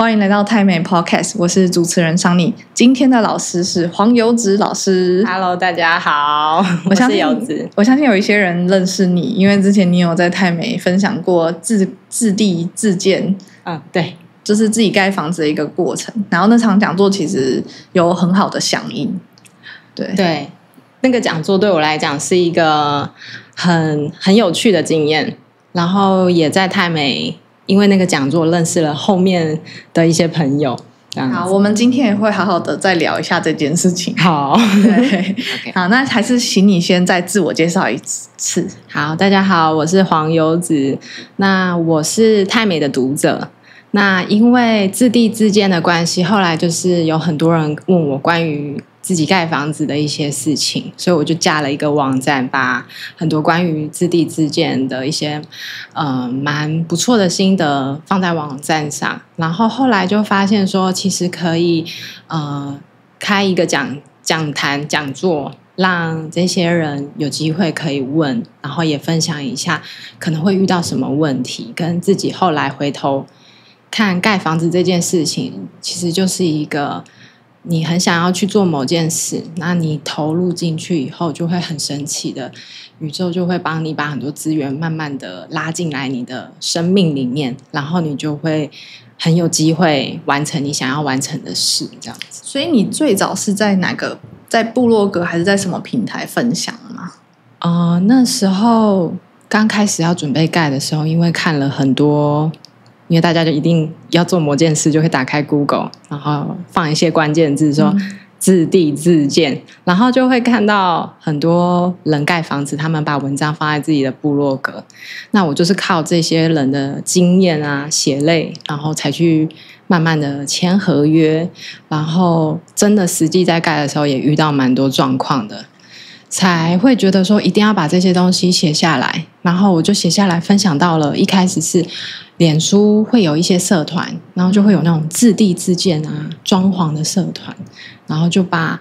欢迎来到泰美 Podcast， 我是主持人桑尼。今天的老师是黄游子老师。Hello， 大家好，我是游子。我相信有一些人认识你，因为之前你有在泰美分享过自地自建，对，就是自己盖房子的一个过程。然后那场讲座其实有很好的响应，对，那个讲座对我来讲是一个很有趣的经验，然后也在泰美。因为那个讲座认识了后面的一些朋友。好，我们今天也会好好的再聊一下这件事情。好，对，好，那还是请你先再自我介绍一次。好，大家好，我是黄游子，那我是泰美的读者。那因为自地自建的关系，后来就是有很多人问我关于自己盖房子的一些事情，所以我就架了一个网站，把很多关于自地自建的一些蛮不错的心得放在网站上。然后后来就发现说，其实可以开一个讲坛讲座，让这些人有机会可以问，然后也分享一下可能会遇到什么问题，跟自己后来回头看盖房子这件事情，其实就是一个你很想要去做某件事，那你投入进去以后，就会很神奇的，宇宙就会帮你把很多资源慢慢的拉进来你的生命里面，然后你就会很有机会完成你想要完成的事，这样子。所以你最早是在哪个，在部落格还是在什么平台分享吗？那时候刚开始要准备盖的时候，因为看了很多。因为大家就一定要做某件事，就会打开 Google， 然后放一些关键字说自地自建，然后就会看到很多人盖房子，他们把文章放在自己的部落格。那我就是靠这些人的经验啊、血泪，然后才去慢慢的签合约，然后真的实际在盖的时候也遇到蛮多状况的。才会觉得说一定要把这些东西写下来，然后我就写下来分享到了。一开始是脸书会有一些社团，然后就会有那种自地自建啊、装潢的社团，然后就把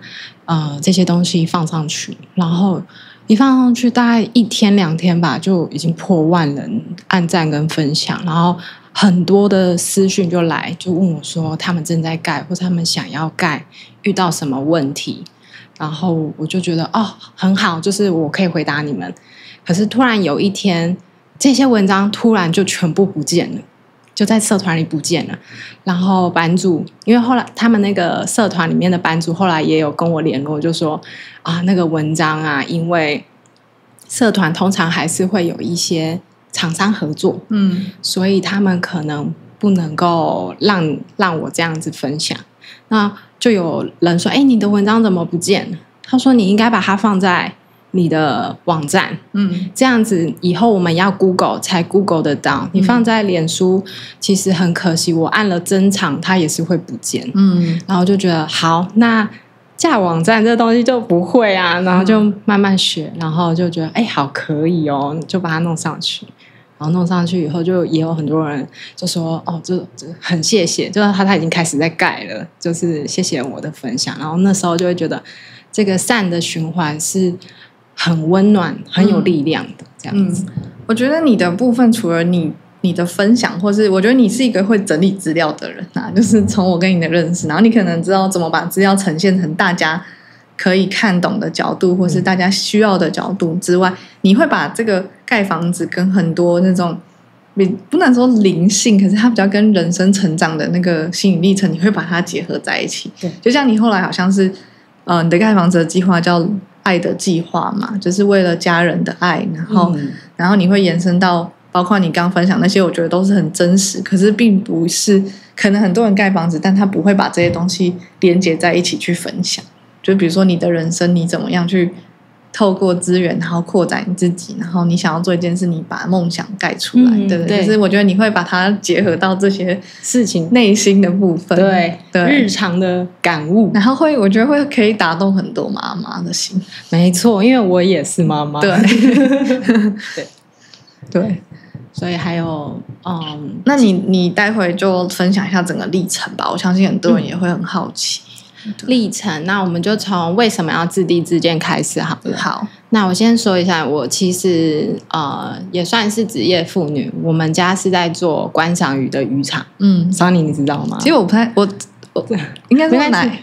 这些东西放上去，然后一放上去大概1天2天吧，就已经破万人按赞跟分享，然后很多的私讯就来，就问我说他们正在盖，或者他们想要盖，遇到什么问题。然后我就觉得很好，就是我可以回答你们。可是突然有一天，这些文章突然就全部不见了，就在社团里不见了。然后版主，因为后来他们那个社团里面的版主后来也有跟我联络，就说那个文章啊，因为社团通常还是会有一些厂商合作，所以他们可能不能够让我这样子分享。那就有人说你的文章怎么不见了？他说你应该把它放在你的网站，这样子以后我们要 Google 才 Google 得到，你放在脸书其实很可惜，我按了珍藏它也是会不见。然后就觉得好，那架网站这东西就不会啊，然后就慢慢学，然后就觉得好可以哦，就把它弄上去。然后弄上去以后，就也有很多人就说这很谢谢，就是他已经开始在盖了，就是谢谢我的分享。然后那时候就会觉得这个善的循环是很温暖、很有力量的这样子。我觉得你的部分除了你的分享，或是我觉得你是一个会整理资料的人啊，就是从我跟你的认识，然后你可能知道怎么把资料呈现成大家可以看懂的角度，或是大家需要的角度之外，你会把这个盖房子跟很多那种不能说灵性，可是它比较跟人生成长的那个心理历程，你会把它结合在一起。对，就像你后来好像是你的盖房子的计划叫爱的计划嘛，就是为了家人的爱，然后你会延伸到包括你刚分享那些，我觉得都是很真实，可是并不是可能很多人盖房子，但他不会把这些东西连接在一起去分享。就比如说你的人生，你怎么样去透过资源，然后扩展你自己，然后你想要做一件事，你把梦想盖出来，对不对？就是我觉得你会把它结合到这些事情内心的部分，对日常的感悟，然后我觉得可以打动很多妈妈的心。没错，因为我也是妈妈，对对，所以还有那你待会就分享一下整个历程吧，我相信很多人也会很好奇。历程。那我们就从为什么要自地自建开始好了。好，那我先说一下，我其实也算是职业妇女，我们家是在做观赏鱼的渔场。Sunny 你知道吗？其实我不太我应该说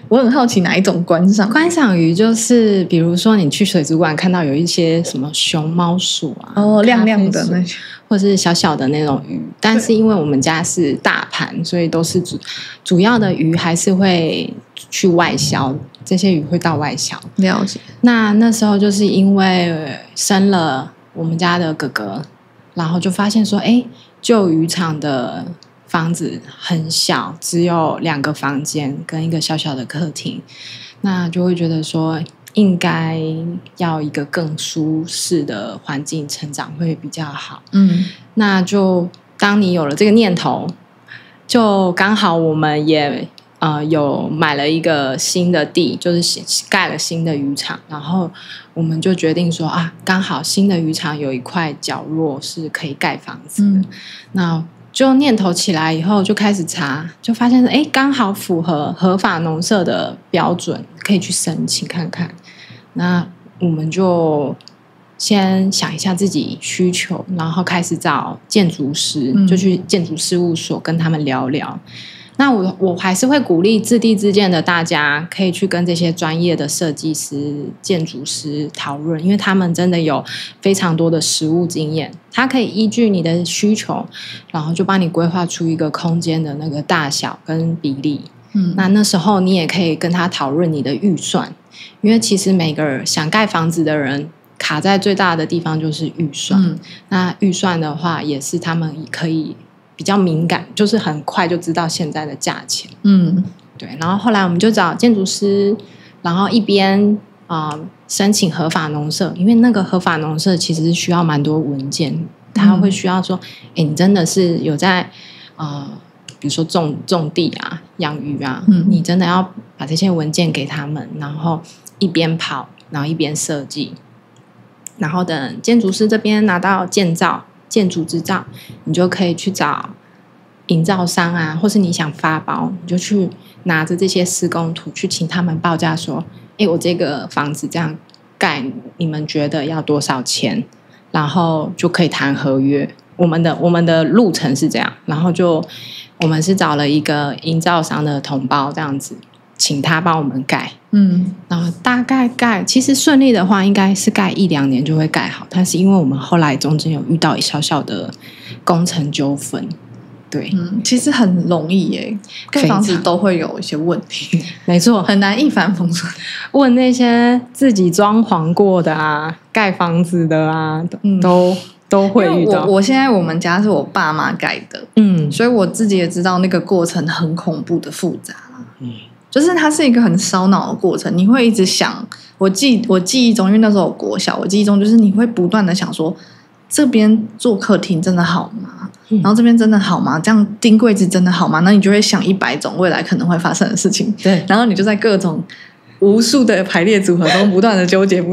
我很好奇哪一种观赏鱼，就是比如说你去水族馆看到有一些什么熊猫鼠啊，亮亮的那些，或是小小的那种鱼，但是因为我们家是大盘，所以都是主要的鱼还是会去外销，这些鱼会到外销。了解。那时候就是因为生了我们家的哥哥，然后就发现说，旧渔场的房子很小，只有2个房间跟一个小小的客厅，那就会觉得说应该要一个更舒适的环境成长会比较好。那就当你有了这个念头，就刚好我们也有买了一个新的地，就是盖了新的渔场，然后我们就决定说刚好新的渔场有一块角落是可以盖房子的。那就念头起来以后就开始查，就发现刚好符合合法农舍的标准，可以去申请看看。那我们就先想一下自己需求，然后开始找建筑师，就去建筑事务所跟他们聊聊。那我还是会鼓励自地自建的大家可以去跟这些专业的设计师、建筑师讨论，因为他们真的有非常多的实务经验，他可以依据你的需求，然后就帮你规划出一个空间的那个大小跟比例。那时候你也可以跟他讨论你的预算，因为其实每个想盖房子的人卡在最大的地方就是预算。那预算的话也是他们可以比较敏感，就是很快就知道现在的价钱。对。然后后来我们就找建筑师，然后一边申请合法农舍，因为那个合法农舍其实是需要蛮多文件，他会需要说你真的是有在比如说种地啊、养鱼啊，你真的要把这些文件给他们，然后一边跑，然后一边设计，然后等建筑师这边拿到建筑执照，你就可以去找营造商啊，或是你想发包，你就去拿着这些施工图去请他们报价说我这个房子这样盖，你们觉得要多少钱，然后就可以谈合约。我们的路程是这样，然后我们是找了一个营造商的同胞这样子，请他帮我们盖。然后大概盖，其实顺利的话应该是盖1-2年就会盖好，但是因为我们后来中间有遇到小小的工程纠纷。对，其实很容易耶，盖房子都会有一些问题，没错，很难一帆风顺。问那些自己装潢过的啊，盖房子的啊，都会遇到。我现在我们家是我爸妈盖的，所以我自己也知道那个过程很恐怖的复杂。就是它是一个很烧脑的过程，你会一直想。我记忆中，因为那时候我国小，我记忆中就是你会不断的想说，这边做客厅真的好吗？然后这边真的好吗？这样钉柜子真的好吗？那你就会想100种未来可能会发生的事情。对，然后你就在各种无数的排列组合中不断的纠结，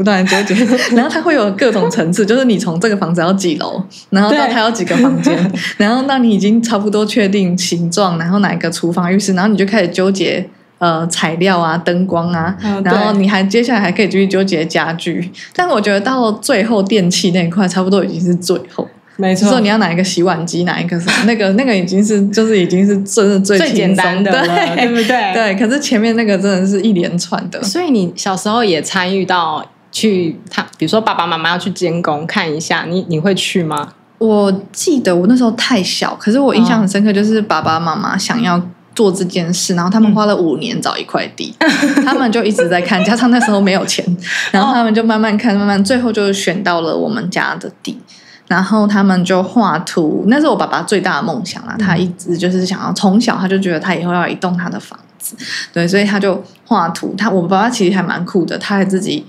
然后它会有各种层次，就是你从这个房子要几楼，然后到它要几个房间，然后到你已经差不多确定形状，然后哪一个厨房、浴室，然后你就开始纠结材料啊、灯光啊，然后你接下来还可以继续纠结家具。但我觉得到最后电器那一块，差不多已经是最后。没错，说你要哪一个洗碗机，哪一个什么，那个已经是真的最简单的了，对不对？对，可是前面那个真的是一连串的。所以你小时候也参与到比如说爸爸妈妈要去监工看一下，你会去吗？我记得我那时候太小，可是我印象很深刻，就是爸爸妈妈想要做这件事，然后他们花了5年找一块地，他们就一直在看，加上那时候没有钱，然后他们就慢慢看，慢慢最后就选到了我们家的地。然后他们就画图，那是我爸爸最大的梦想啦。他一直就是想要，从小他就觉得他以后要有一栋他的房子，对，所以他就画图。我爸爸其实还蛮酷的，他还自己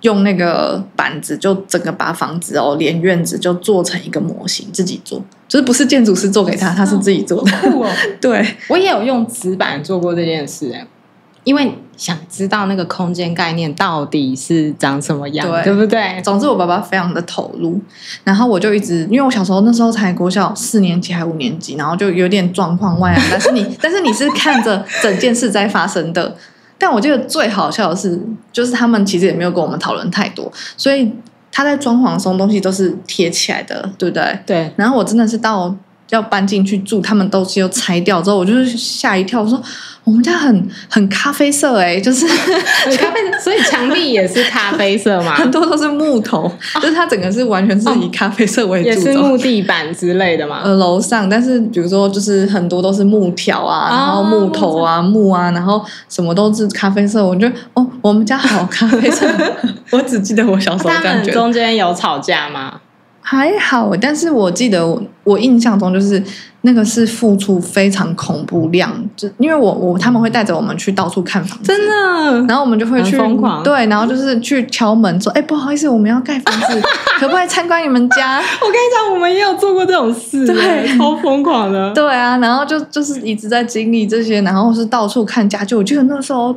用那个板子，就整个把房子连院子就做成一个模型，自己做，就是不是建筑师做给他，他是自己做的。酷哦！对，我也有用纸板做过这件事，因为想知道那个空间概念到底是长什么样， 对不对？总之我爸爸非常的投入，然后我就一直，因为我小时候那时候才国小4年级还5年级，然后就有点状况外啊，但是你是看着整件事在发生的，但我记得最好笑的是，就是他们其实也没有跟我们讨论太多，所以他在装潢的时候东西都是贴起来的，对不对？对。然后我真的是到要搬进去住，他们东西又拆掉之后，我就是吓一跳，我说我们家很咖啡色就是咖啡色，所以墙壁也是咖啡色嘛，很多都是木头，就是它整个是完全是以咖啡色为主，也是木地板之类的嘛。楼上，但是比如说就是很多都是木条啊，然后木头啊、木啊，然后什么都是咖啡色，我觉得我们家好咖啡色，我只记得我小时候这样觉得。他们中间有吵架吗？还好，但是我记得我印象中就是那个是付出非常恐怖量，就因为他们会带着我们去到处看房子，真的，然后我们就会去疯狂，对，然后就是去敲门说，不好意思，我们要盖房子，可不可以参观你们家？我跟你讲，我们也有做过这种事，对，超疯狂的，对啊，然后就是一直在经历这些，然后是到处看家具，我记得那时候。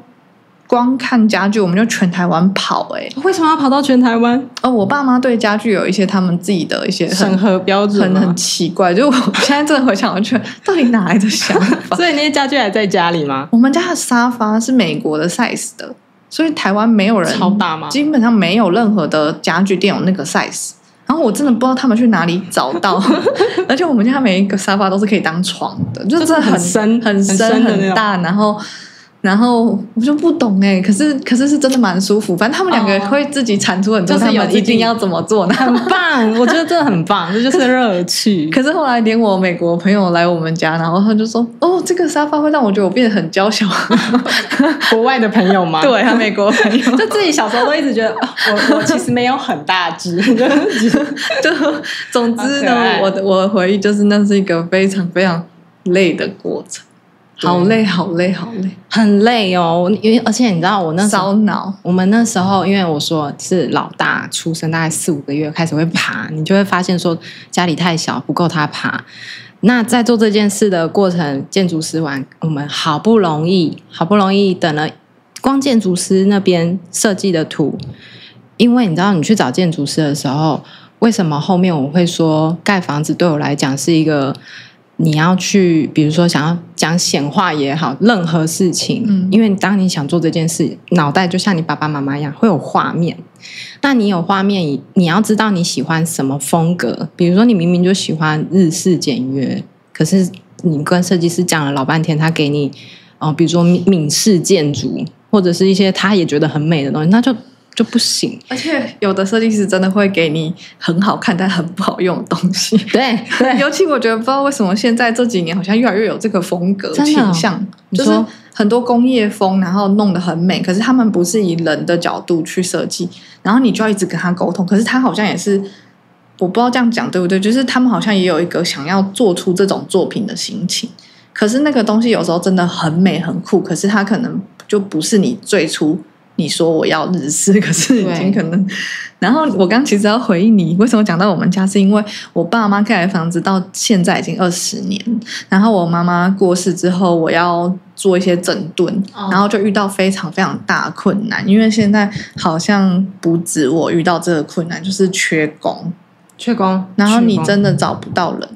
光看家具我们就全台湾跑为什么要跑到全台湾？我爸妈对家具有一些他们自己的一些审核标准很奇怪，就我现在真的回想，我觉得到底哪来的想法？所以那些家具还在家里吗？我们家的沙发是美国的 size 的，所以台湾没有人，超大吗？基本上没有任何的家具店有那个 size。然后我真的不知道他们去哪里找到，而且我们家每一个沙发都是可以当床的，就真的很深很大，然后我就不懂可是是真的蛮舒服。反正他们两个会自己产出很多，他们一定要怎么做呢？很棒，我觉得这很棒，这就是乐趣。可是后来连我美国朋友来我们家，然后他就说：“这个沙发会让我觉得我变得很娇小。”国外的朋友吗？对，他美国朋友，就自己小时候都一直觉得我其实没有很大只，就总之呢，我的回忆就是那是一个非常非常累的过程。好累，很累哦！因为而且你知道，我那时候烧脑。我们那时候，因为我说是老大出生大概4-5个月开始会爬，你就会发现说家里太小不够他爬。那在做这件事的过程，建筑师完，我们好不容易等了，光建筑师那边设计的图，因为你知道，你去找建筑师的时候，为什么后面我会说盖房子对我来讲是一个。你要去，比如说想要讲显化也好，任何事情，因为当你想做这件事，脑袋就像你爸爸妈妈一样会有画面。那你有画面，你要知道你喜欢什么风格。比如说你明明就喜欢日式简约，可是你跟设计师讲了老半天，他给你比如说闽式建筑，或者是一些他也觉得很美的东西，那就不行。而且有的设计师真的会给你很好看但很不好用的东西。对，尤其我觉得不知道为什么现在这几年好像越来越有这个风格倾向，就是很多工业风，然后弄得很美，可是他们不是以人的角度去设计，然后你就要一直跟他沟通。可是他好像也是，我不知道这样讲对不对，就是他们好像也有一个想要做出这种作品的心情。可是那个东西有时候真的很美很酷，可是它可能就不是你最初你说我要日式，可是已经可能。然后我刚其实要回应你为什么讲到我们家，是因为我爸妈盖的房子到现在已经20年，然后我妈妈过世之后，我要做一些整顿，然后就遇到非常非常大的困难，因为现在好像不止我遇到这个困难，就是缺工，然后你真的找不到人，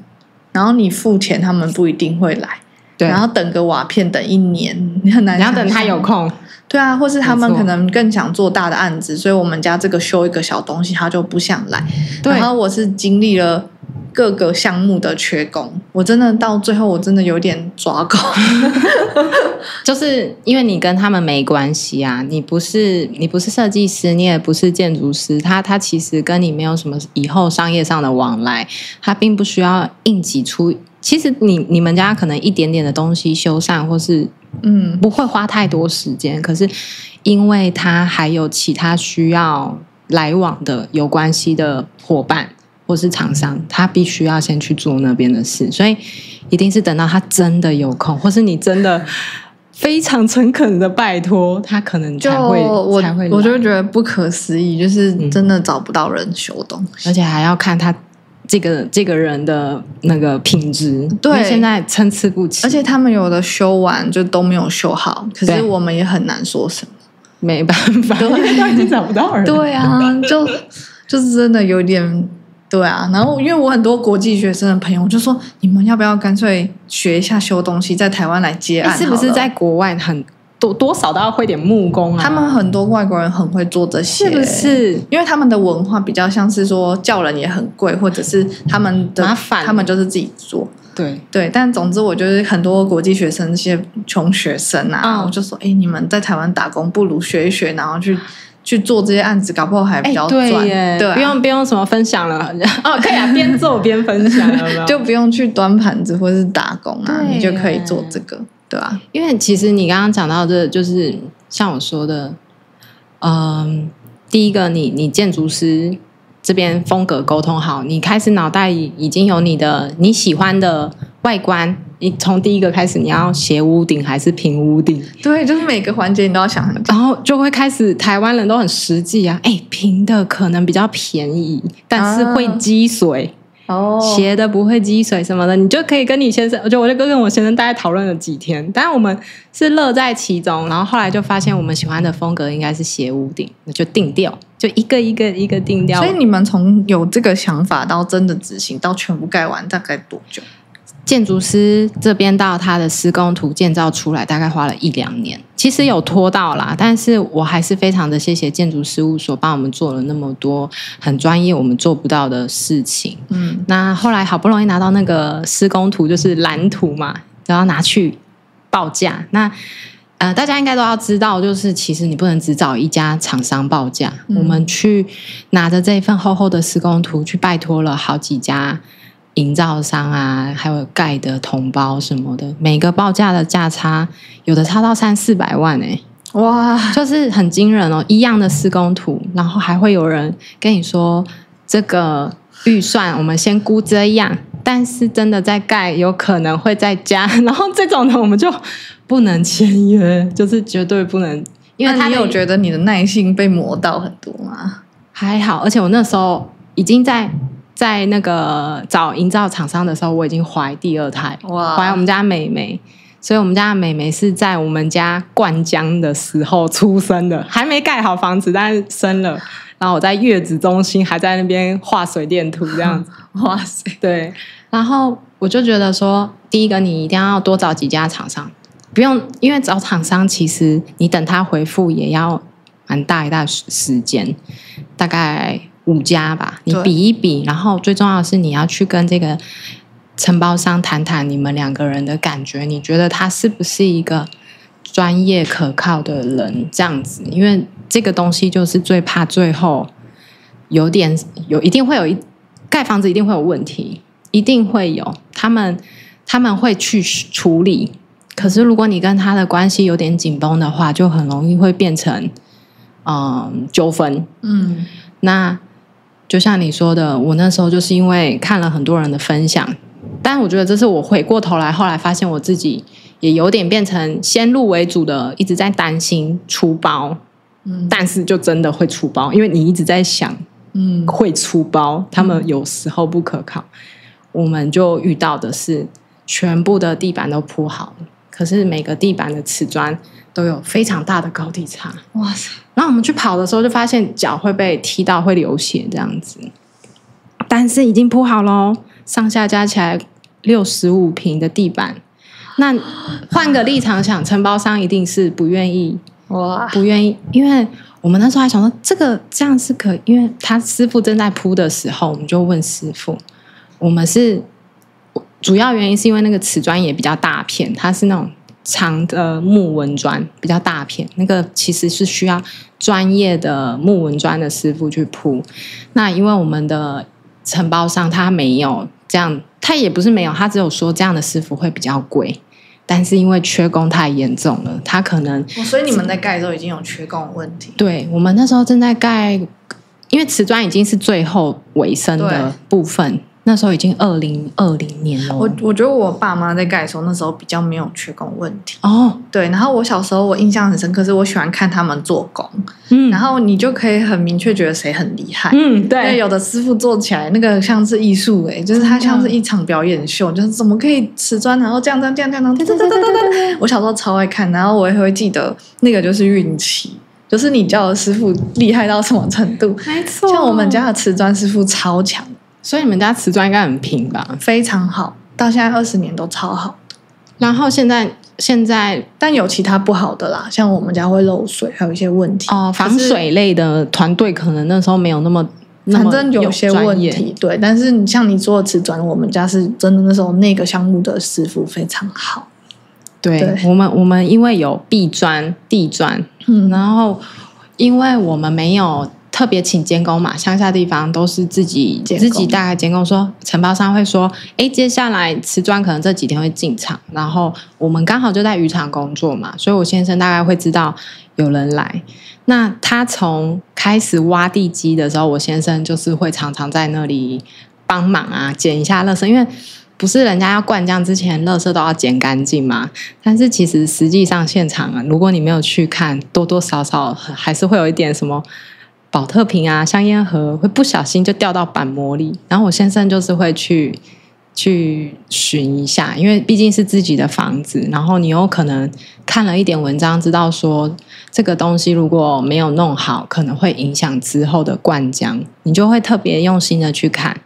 然后你付钱他们不一定会来，对，然后等个瓦片等1年，你很难，你要等他有空。对啊，或是他们可能更想做大的案子，所以我们家这个修一个小东西他就不想来。然后我是经历了各个项目的缺工，我真的到最后我真的有点抓狗。就是因为你跟他们没关系啊，你不是设计师，你也不是建筑师，他其实跟你没有什么以后商业上的往来，他并不需要硬挤出。其实你们家可能一点点的东西修缮或是不会花太多时间，可是因为他还有其他需要来往的有关系的伙伴或是厂商，他必须要先去做那边的事，所以一定是等到他真的有空，或是你真的非常诚恳的拜托他，可能才会我就觉得不可思议，就是真的找不到人修东西，而且还要看他这个人的那个品质，对，因为现在参差不齐，而且他们有的修完就都没有修好，可是我们也很难说什么，没办法，因为都已经找不到人。对啊，就是真的有点对啊。然后因为我很多国际学生的朋友，我就说你们要不要干脆学一下修东西，在台湾来接案好了？是不是在国外很多少都要会点木工啊。他们很多外国人很会做这些，是不是？因为他们的文化比较像是说叫人也很贵，或者是他们的麻烦，他们就是自己做。对，但总之我就是很多国际学生，一些穷学生啊，我就说，你们在台湾打工不如学一学，然后去做这些案子，搞不好还比较赚。对啊，不用什么分享了可以啊，边做边分享有没有就不用去端盘子或是打工啊，你就可以做这个，对吧？因为其实你刚刚讲到的，就是像我说的，第一个你建筑师这边风格沟通好，你开始脑袋已经有你喜欢的外观，你从第一个开始，你要斜屋顶还是平屋顶？对，就是每个环节你都要想很久，然后就会开始台湾人都很实际啊，平的可能比较便宜，但是会积水。斜的不会积水什么的，你就可以跟你先生，我就跟我先生大概讨论了几天，但我们是乐在其中，然后后来就发现我们喜欢的风格应该是斜屋顶，那就定调，就一个定调。所以你们从有这个想法到真的执行到全部盖完大概多久？建筑师这边到他的施工图建造出来大概花了1-2年，其实有拖到啦，但是我还是非常的谢谢建筑事务所帮我们做了那么多很专业我们做不到的事情。那后来好不容易拿到那个施工图，就是蓝图嘛，然后拿去报价。那大家应该都要知道，就是其实你不能只找一家厂商报价，我们去拿着这一份厚厚的施工图去拜托了好几家营造商啊，还有盖的同胞什么的，每个报价的价差有的差到300-400万哇，就是很惊人哦！一样的施工图，然后还会有人跟你说这个预算我们先估这样，但是真的在盖有可能会再加，然后这种的我们就不能签约，就是绝对不能。因为你有觉得你的耐性被磨到很多吗？还好，而且我那时候已经在那个找营造厂商的时候，我已经怀第2胎，怀我们家妹妹，所以我们家妹妹是在我们家灌浆的时候出生的，还没盖好房子，但是生了。然后我在月子中心还在那边画水电图这样子，哇塞，对。然后我就觉得说，第一个你一定要多找几家厂商，不用，因为找厂商其实你等他回复也要蛮大一段时间，大概5家吧，你比一比，然后最重要的是你要去跟这个承包商谈谈你们2个人的感觉，你觉得他是不是一个专业可靠的人这样子，因为这个东西就是最怕最后一定会有盖房子一定会有问题，一定会有，他们会去处理，可是如果你跟他的关系有点紧绷的话，就很容易会变成纠纷。那就像你说的，我那时候就是因为看了很多人的分享，但我觉得这是我回过头来后来发现我自己也有点变成先入为主的，一直在担心出包，但是就真的会出包，因为你一直在想会出包，他们有时候不可靠。我们就遇到的是全部的地板都铺好了，可是每个地板的瓷砖都有非常大的高低差。哇塞！然后我们去跑的时候就发现脚会被踢到，会流血这样子，但是已经铺好咯，上下加起来65平的地板。那换个立场想，承包商一定是不愿意，因为我们那时候还想说这样是可以，因为他师傅正在铺的时候，我们就问师傅，我们是主要原因是因为那个瓷砖也比较大片，它是那种长的木纹砖，比较大片，那个其实是需要专业的木纹砖的师傅去铺。那因为我们的承包商他没有这样，他也不是没有，他只有说这样的师傅会比较贵，但是因为缺工太严重了，他可能所以你们在盖的时候已经有缺工的问题。对，我们那时候正在盖，因为瓷砖已经是最后尾声的部分，那时候已经2020年了。我觉得我爸妈在盖的时候，那时候比较没有缺工问题。对。然后我小时候我印象很深刻，是我喜欢看他们做工，然后你就可以很明确觉得谁很厉害。对。因为有的师傅做起来那个像是艺术就是他像是一场表演秀，就是怎么可以瓷砖然后这样，我小时候超爱看，然后我也会记得那个就是运气。就是你叫的师傅厉害到什么程度？没错，像我们家的瓷砖师傅超强。所以你们家瓷砖应该很平吧？非常好，到现在20年都超好。然后现在现在但有其他不好的啦，像我们家会漏水，还有一些问题防水类的团队可能那时候没有那么反正有些问题，对。但是你像你说的瓷砖，我们家是真的那时候那个项目的师傅非常好。对，我们因为有壁砖、地砖，然后因为我们没有特别请监工嘛，乡下地方都是自己大概监工说，承包商会说，接下来瓷砖可能这几天会进场，然后我们刚好就在渔场工作嘛，所以我先生大概会知道有人来。那他从开始挖地基的时候，我先生就是会常常在那里帮忙啊，捡一下垃圾，因为不是人家要灌浆之前垃圾都要捡干净嘛。但是其实实际上现场啊，如果你没有去看，多多少少还是会有一点什么保特瓶啊、香烟盒会不小心就掉到板模里，然后我先生就是会去寻一下，因为毕竟是自己的房子，然后你有可能看了一点文章，知道说这个东西如果没有弄好，可能会影响之后的灌浆，你就会特别用心的去看，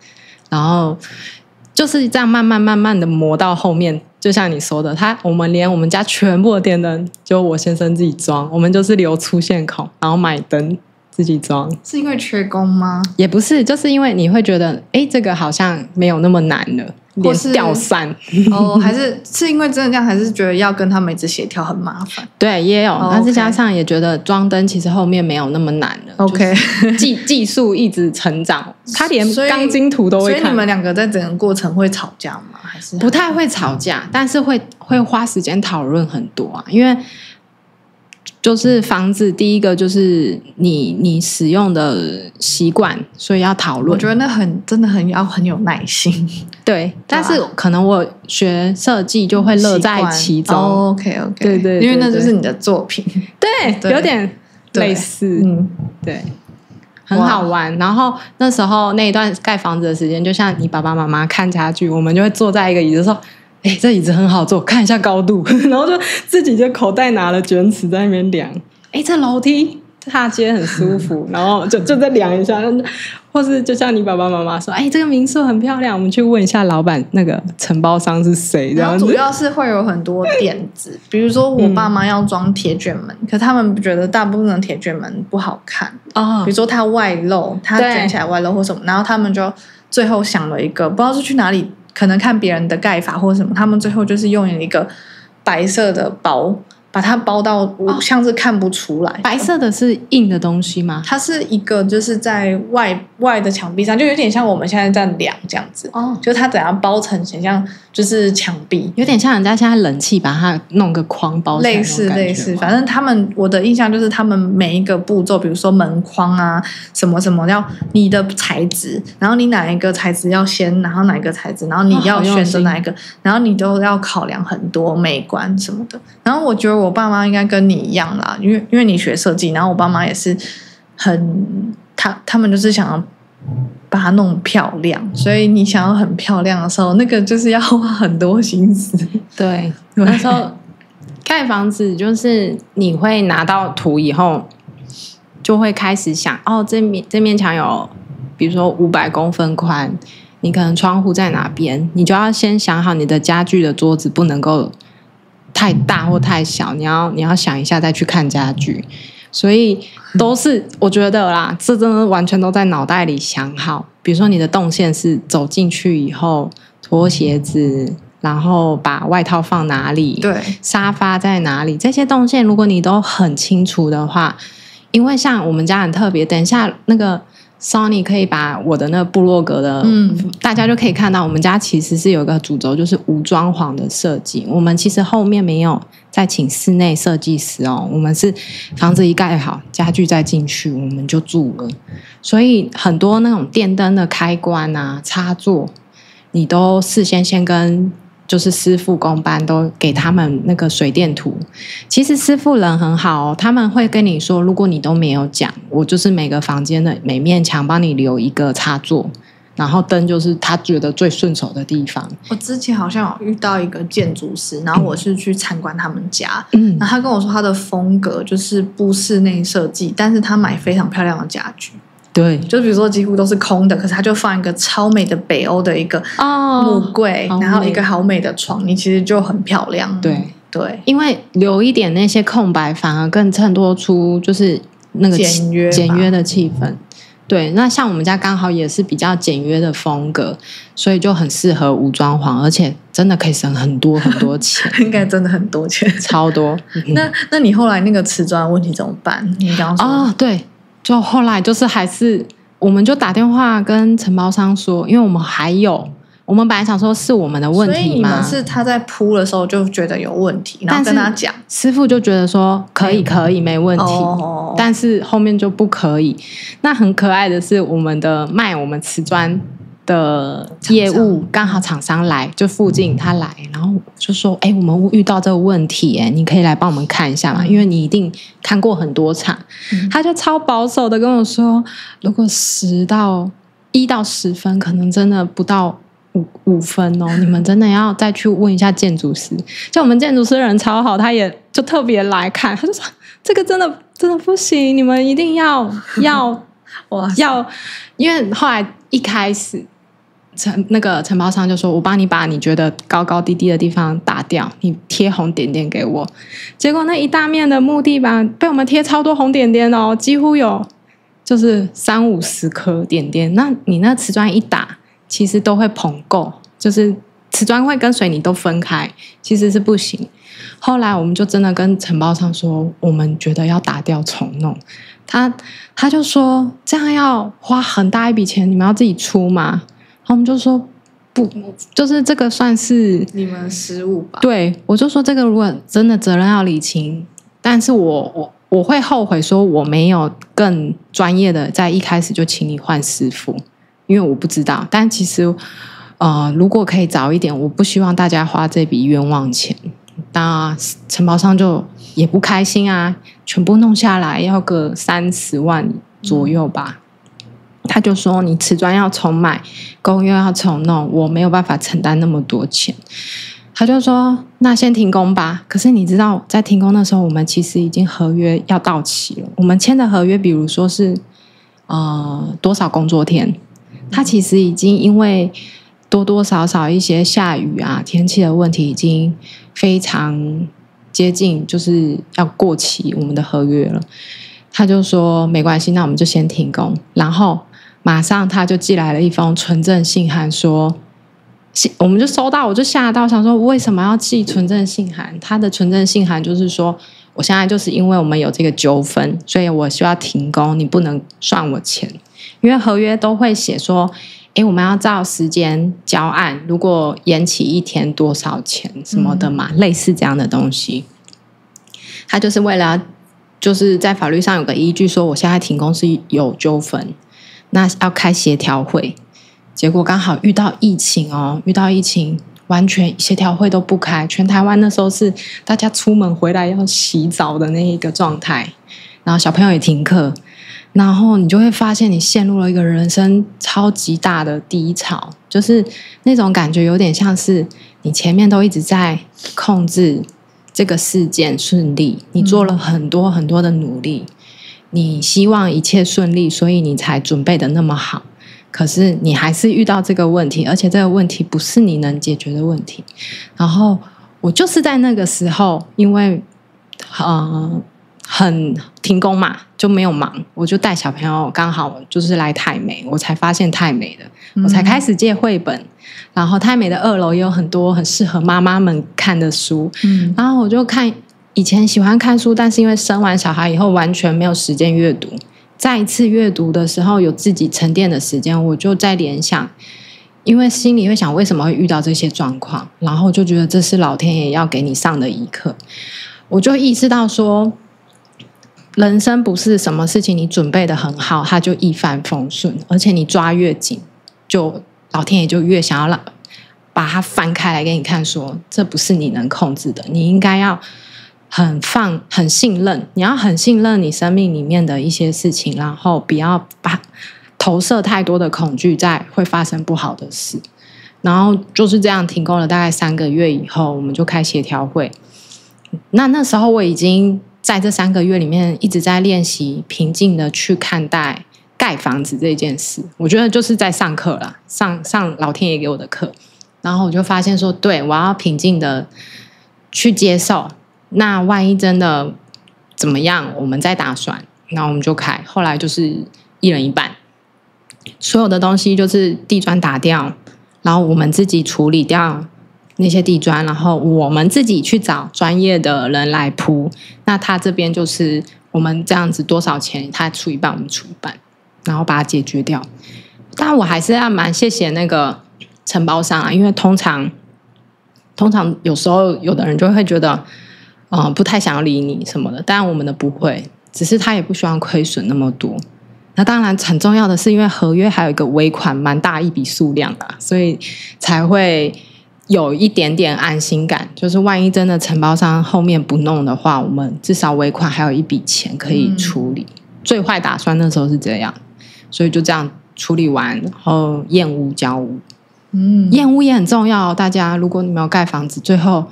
然后就是这样慢慢的磨到后面，就像你说的，我们家全部的电灯就我先生自己装，我们就是留出线孔，然后买灯自己装。是因为缺工吗？也不是，就是因为你会觉得这个好像没有那么难了，连吊扇还是因为真的这样，还是觉得要跟他们一直协调很麻烦？对，也有，但是加上也觉得装灯其实后面没有那么难了。OK， 技术一直成长，他连钢筋图都会看。所以你们两个在整个过程会吵架吗？还是不太会吵架，但是会花时间讨论很多啊，因为就是房子第一个就是你使用的习惯，所以要讨论。我觉得那真的很有耐心。对，但是可能我学设计就会乐在其中。OK， 对，因为那就是你的作品。对，有点类似。对，很好玩。然后那时候那一段盖房子的时间，就像你爸爸妈妈看家具，我们就会坐在一个椅子说，这椅子很好坐，看一下高度，然后就自己就口袋拿了卷尺在那边量，这楼梯踏阶很舒服，然后就再量一下，或是就像你爸爸妈妈说，这个民宿很漂亮，我们去问一下老板那个承包商是谁，这样子。主要是会有很多点子，比如说我爸妈要装铁卷门，可他们觉得大部分的铁卷门不好看比如说它外露，它卷起来外露或什么，然后他们就最后想了一个，不知道是去哪里，可能看别人的盖法或什么，他们最后就是用一个白色的包把它包到像是看不出来。白色的是硬的东西吗？它是一个就是在外的墙壁上，就有点像我们现在在量这样子就它怎样包成很像就是墙壁，有点像人家现在冷气把它弄个框包起来，类似。反正我的印象就是他们每一个步骤，比如说门框啊什么什么，要你的材质，然后你哪一个材质要先，然后哪一个材质，然后你要选择哪一个，然后你都要考量很多美观什么的。然后我觉得我爸妈应该跟你一样啦，因为你学设计，然后我爸妈也是他们就是想要把它弄漂亮，所以你想要很漂亮的时候，那个就是要花很多心思。对，那时候盖房子就是你会拿到图以后，就会开始想这面墙有比如说500公分宽，你可能窗户在哪边，你就要先想好你的家具的桌子不能够太大或太小，你要想一下再去看家具。所以都是我觉得啦，这真的完全都在脑袋里想好。比如说你的动线是走进去以后脱鞋子，然后把外套放哪里，对，沙发在哪里，这些动线如果你都很清楚的话，因为像我们家很特别，等一下那个 Sony 可以把我的那个部落格的大家就可以看到我们家其实是有一个主轴，就是无装潢的设计。我们其实后面没有再请室内设计师我们是房子一盖好，家具再进去我们就住了。所以很多那种电灯的开关啊、插座，你都事先跟就是师傅工班都给他们那个水电图。其实师傅人很好他们会跟你说，如果你都没有讲，我就是每个房间的每面墙帮你留一个插座，然后灯就是他觉得最顺手的地方。我之前好像有遇到一个建筑师，然后我是去参观他们家然后他跟我说他的风格就是不室内设计，但是他买非常漂亮的家具。对，就比如说几乎都是空的，可是他就放一个超美的北欧的一个木柜然后一个好美的床，你其实就很漂亮。对，对，因为留一点那些空白，反而更衬托出就是那个简约的气氛。对，那像我们家刚好也是比较简约的风格，所以就很适合无装潢，而且真的可以省很多很多钱。应该真的很多钱，超多。那你后来那个瓷砖问题怎么办？你刚刚说哦，对，就后来就是还是我们就打电话跟承包商说，因为我们本来想说是我们的问题嘛，所以你们是他在铺的时候就觉得有问题，然后跟他讲，师傅就觉得说可以没问题，但是后面就不可以。那很可爱的是，我们卖瓷砖的业务刚好厂商来，就附近他来，然后就说我们遇到这个问题，你可以来帮我们看一下嘛，因为你一定看过很多场。他就超保守的跟我说，如果1到10分，可能真的不到5分哦，你们真的要再去问一下建筑师。就我们建筑师人超好，他也就特别来看，他就说这个真的不行，你们一定要哇要，因为后来一开始那个承包商就说，我帮你把你觉得高高低低的地方打掉，你贴红点点给我。结果那一大面的木地板被我们贴超多红点点哦，几乎有就是30-50颗点点。那你那瓷砖一打，其实都会膨垢，就是瓷砖会跟水泥都分开，其实是不行。后来我们就真的跟承包商说，我们觉得要打掉重弄。他就说这样要花很大一笔钱，你们要自己出吗？然后我们就说不，就是这个算是你们失误吧。对，我就说这个如果真的责任要理清，但是我会后悔说我没有更专业的在一开始就请你换师傅，因为我不知道。但其实如果可以早一点，我不希望大家花这笔冤枉钱。那承包商就也不开心啊，全部弄下来要个30万左右吧。他就说你瓷砖要重买，工又要重弄，我没有办法承担那么多钱。他就说那先停工吧。可是你知道在停工的时候，我们其实已经合约要到期了。我们签的合约比如说是多少工作天，他其实已经因为多多少少一些下雨啊天气的问题，已经非常接近就是要过期我们的合约了。他就说没关系，那我们就先停工。然后马上他就寄来了一封存证信函，说我们就收到，我就吓到，想说为什么要寄存证信函？他的存证信函就是说，我现在就是因为我们有这个纠纷，所以我需要停工，你不能算我钱。因为合约都会写说我们要照时间交案，如果延期1天多少钱什么的嘛，类似这样的东西。他就是为了就是在法律上有个依据，说我现在停工是有纠纷，那要开协调会。结果刚好遇到疫情完全协调会都不开，全台湾那时候是大家出门回来要洗澡的那一个状态，然后小朋友也停课，然后你就会发现你陷入了一个人生超级大的低潮，就是那种感觉有点像是你前面都一直在控制这个事件顺利，你做了很多很多的努力，你希望一切顺利，所以你才准备的那么好，可是你还是遇到这个问题，而且这个问题不是你能解决的问题。然后我就是在那个时候，因为很停工嘛，就没有忙，我就带小朋友刚好就是来泰美，我才发现泰美的，我才开始借绘本，然后泰美的2楼也有很多很适合妈妈们看的书，然后我就看，以前喜欢看书，但是因为生完小孩以后完全没有时间阅读，再一次阅读的时候有自己沉淀的时间，我就在联想，因为心里会想为什么会遇到这些状况，然后就觉得这是老天爷要给你上的一课，我就意识到说人生不是什么事情你准备的很好它就一帆风顺，而且你抓越紧，就老天爷就越想要把它翻开来给你看，说这不是你能控制的，你应该要很信任，你要很信任你生命里面的一些事情，然后不要把投射太多的恐惧在会发生不好的事。然后就是这样停工了大概3个月以后，我们就开协调会。那时候我已经在这3个月里面一直在练习平静的去看待盖房子这件事，我觉得就是在上课啦，上老天爷给我的课。然后我就发现说，对，我要平静的去接受。那万一真的怎么样，我们再打算，那我们就开。后来就是一人一半，所有的东西就是地砖打掉，然后我们自己处理掉那些地砖，然后我们自己去找专业的人来铺。那他这边就是我们这样子多少钱，他出一半，我们出一半，然后把它解决掉。但我还是要蛮谢谢那个承包商啊，因为通常有时候有的人就会觉得不太想要理你什么的，但我们的不会，只是他也不希望亏损那么多。那当然很重要的是，因为合约还有一个尾款蛮大一笔数量啊，所以才会有一点点安心感，就是万一真的承包商后面不弄的话，我们至少尾款还有一笔钱可以处理。最坏打算那时候是这样，所以就这样处理完，然后验屋交屋。验屋也很重要，大家如果你没有盖房子，最后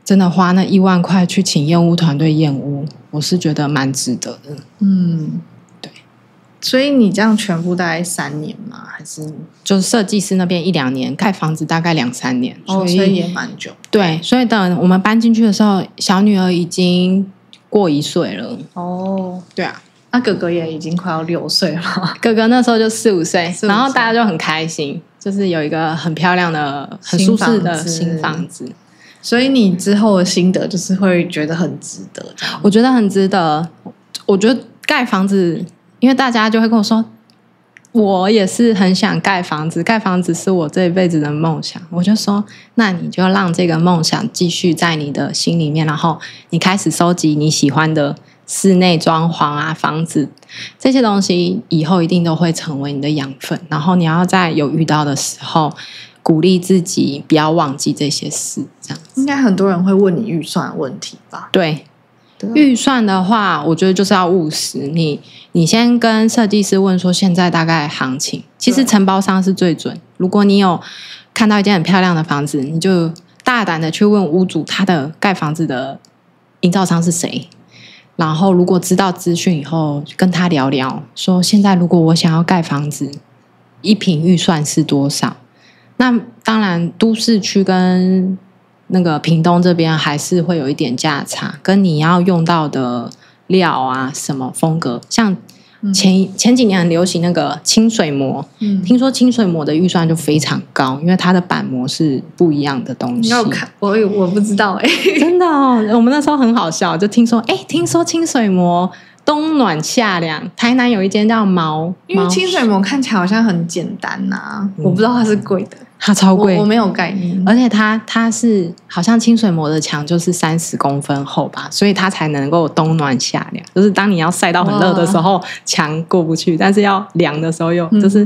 真的花那1万块去请验屋团队验屋，我是觉得蛮值得的。对。所以你这样全部大概3年吗？还是就是设计师那边1-2年，盖房子大概2-3年，所以也蛮久。对，所以等我们搬进去的时候，小女儿已经过1岁了。对啊。那哥哥也已经快要6岁了。哥哥那时候就4-5岁，然后大家就很开心，就是有一个很漂亮的、很舒适的新房子。所以你之后的心得就是会觉得很值得。我觉得很值得。我觉得盖房子，因为大家就会跟我说，我也是很想盖房子，盖房子是我这一辈子的梦想。我就说，那你就让这个梦想继续在你的心里面，然后你开始收集你喜欢的室内装潢啊、房子这些东西，以后一定都会成为你的养分。然后你要在有遇到的时候，鼓励自己不要忘记这些事。这样应该很多人会问你预算问题吧？对，预算的话，我觉得就是要务实。你先跟设计师问说现在大概行情，其实承包商是最准。如果你有看到一间很漂亮的房子，你就大胆的去问屋主，他的盖房子的营造商是谁。然后如果知道资讯以后，跟他聊聊，说现在如果我想要盖房子，1坪预算是多少？那当然都市区跟那个屏东这边还是会有一点价差，跟你要用到的料啊什么风格，像前几年很流行那个清水膜，听说清水膜的预算就非常高，因为它的板膜是不一样的东西。我不知道真的我们那时候很好笑，就听说清水膜冬暖夏凉，台南有一间叫毛，因为清水膜看起来好像很简单啊，我不知道它是贵的。它超贵，我没有概念。而且它是好像清水膜的墙就是30公分厚吧，所以它才能够冬暖夏凉。就是当你要晒到很热的时候，墙过不去，但是要凉的时候又就是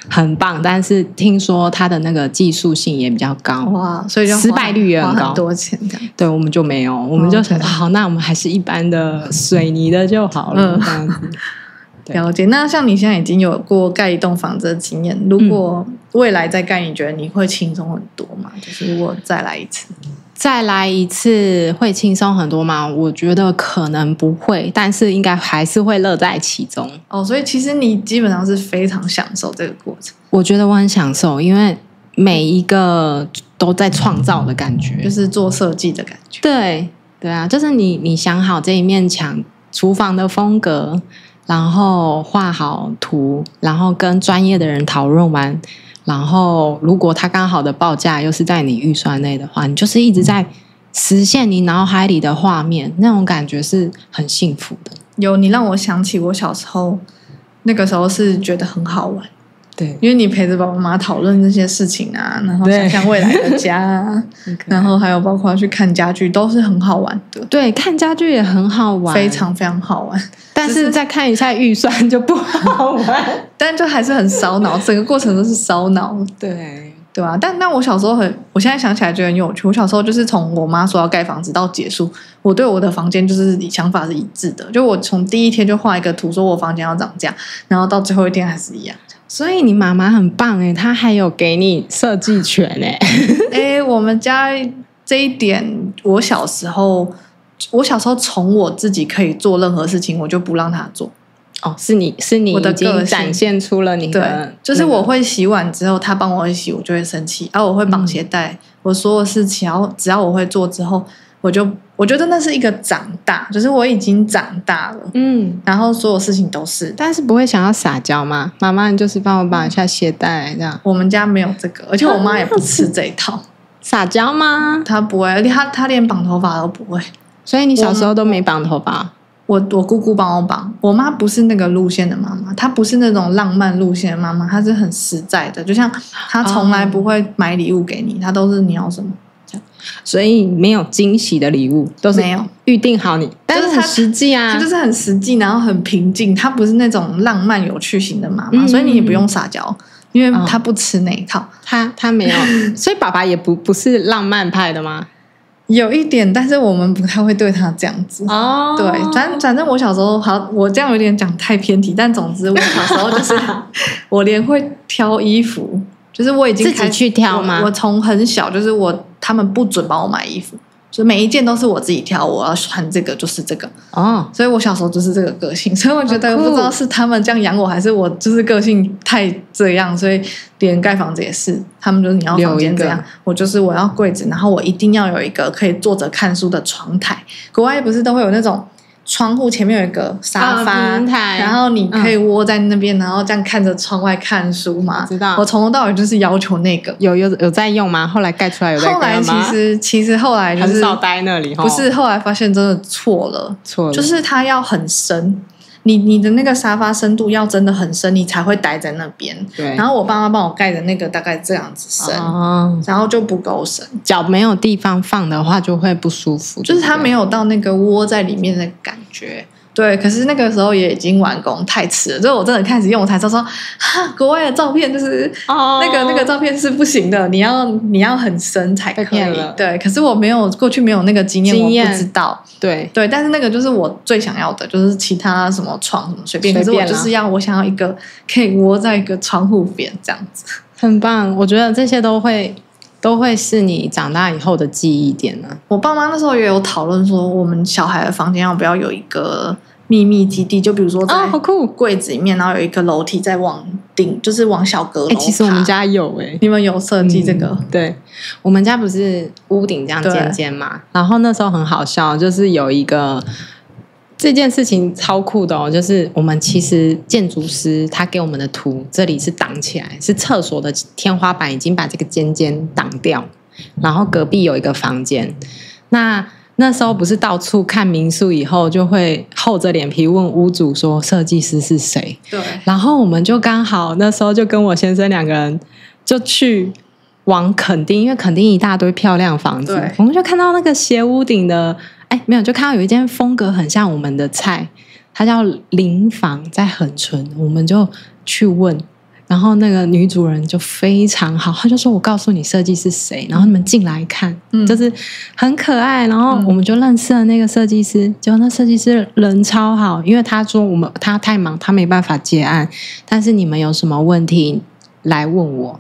很棒。但是听说它的那个技术性也比较高，哇，所以就失败率也很高，很多钱这样。对，我们就没有，我们就想好，那我们还是一般的水泥的就好了，这样子。了解。那像你现在已经有过盖一栋房子的经验，如果未来再盖，你觉得你会轻松很多吗？就是如果再来一次会轻松很多吗？我觉得可能不会，但是应该还是会乐在其中。所以其实你基本上是非常享受这个过程。我觉得我很享受，因为每一个都在创造的感觉，就是做设计的感觉。对啊，就是你想好这一面墙厨房的风格，然后画好图，然后跟专业的人讨论完，然后如果他刚好的报价又是在你预算内的话，你就是一直在实现你脑海里的画面，那种感觉是很幸福的。你让我想起我小时候，那个时候是觉得很好玩。对，因为你陪着爸爸妈妈讨论这些事情啊，然后想象未来的家啊然后还有包括去看家具，都是很好玩的。对，看家具也很好玩，非常非常好玩。但是再看一下预算就不好玩但就还是很烧脑，整个过程都是烧脑。对啊，但我小时候我现在想起来觉得很有趣。我小时候就是从我妈说要盖房子到结束，我对我的房间就是想法是一致的，就我从第一天就画一个图，说我房间要长这样，然后到最后一天还是一样。所以你妈妈很棒耶，她还有给你设计权耶我们家这一点，我小时候从我自己可以做任何事情，我就不让她做。是你已经展现出了你的，对，就是我会洗碗之后，他帮我洗，我就会生气。我会绑鞋带，我所有事情只要我会做之后，我觉得那是一个长大，就是我已经长大了，然后所有事情都是，但是不会想要撒娇吗？妈妈，你就是帮我绑一下鞋带这样。我们家没有这个，而且我妈也不吃这一套。撒娇吗？她不会，而且她连绑头发都不会。所以你小时候都没绑头发？我姑姑帮我绑。我妈不是那个路线的妈妈，她不是那种浪漫路线的妈妈，她是很实在的，就像她从来不会买礼物给你，她都是你要什么。所以没有惊喜的礼物，都是没有预定好你，但是很实际啊，她就是很实际，然后很平静，她不是那种浪漫有趣型的妈妈，所以你也不用撒娇，因为她不吃那一套，她没有，所以爸爸也不是浪漫派的吗？有一点，但是我们不太会对他这样子。哦，对，反正我小时候好，我这样有点讲太偏题，但总之我小时候就是我连会挑衣服。就是我已经自己去挑吗？我从很小就是他们不准帮我买衣服，就每一件都是我自己挑，我要穿这个就是这个哦。所以我小时候就是这个个性，所以我觉得不知道是他们这样养我，还是我就是个性太这样，所以连盖房子也是，他们就是你要房间这样，我就是我要柜子，然后我一定要有一个可以坐着看书的床台。国外不是都会有那种窗户前面有一个沙发，然后你可以窝在那边，然后这样看着窗外看书嘛。知道。我从头到尾就是要求那个。有在用吗？后来盖出来有在用吗？后来其实后来就是很少待那里。不是，后来发现真的错了，就是它要很深。你的那个沙发深度要真的很深，你才会待在那边。对。然后我爸妈帮我盖的那个大概这样子深，然后就不够深，脚没有地方放的话就会不舒服。就是它没有到那个窝在里面的感觉。对，可是那个时候也已经完工太迟了，所以我真的开始用，我才知道说，哈，国外的照片就是那个照片是不行的，你要很深才可以。对，可是我过去没有那个经验，我不知道。对，但是那个就是我最想要的，就是其他什么床什么随便，可是我就是我想要一个可以窝在一个窗户边这样子，很棒。我觉得这些都会是你长大以后的记忆点呢。我爸妈那时候也有讨论说，我们小孩的房间要不要有一个秘密基地，就比如说在柜子里面，然后有一个楼梯再往顶，就是往小阁楼。其实我们家有你们有设计这个？对，我们家不是屋顶这样尖尖嘛，然后那时候很好笑，就是有一个。这件事情超酷的哦，就是我们其实建筑师他给我们的图，这里是挡起来，是厕所的天花板已经把这个尖尖挡掉，然后隔壁有一个房间。那时候不是到处看民宿以后，就会厚着脸皮问屋主说设计师是谁？对。然后我们就刚好那时候就跟我先生两个人就去往垦丁，因为垦丁一大堆漂亮房子，我们就看到那个斜屋顶的。没有，就看到有一间风格很像我们的菜，它叫林房，在恒春，我们就去问，然后那个女主人就非常好，她就说我告诉你设计是谁，然后你们进来看，就是很可爱，然后我们就认识了那个设计师，结果那设计师人超好，因为他说他太忙，他没办法接案，但是你们有什么问题来问我，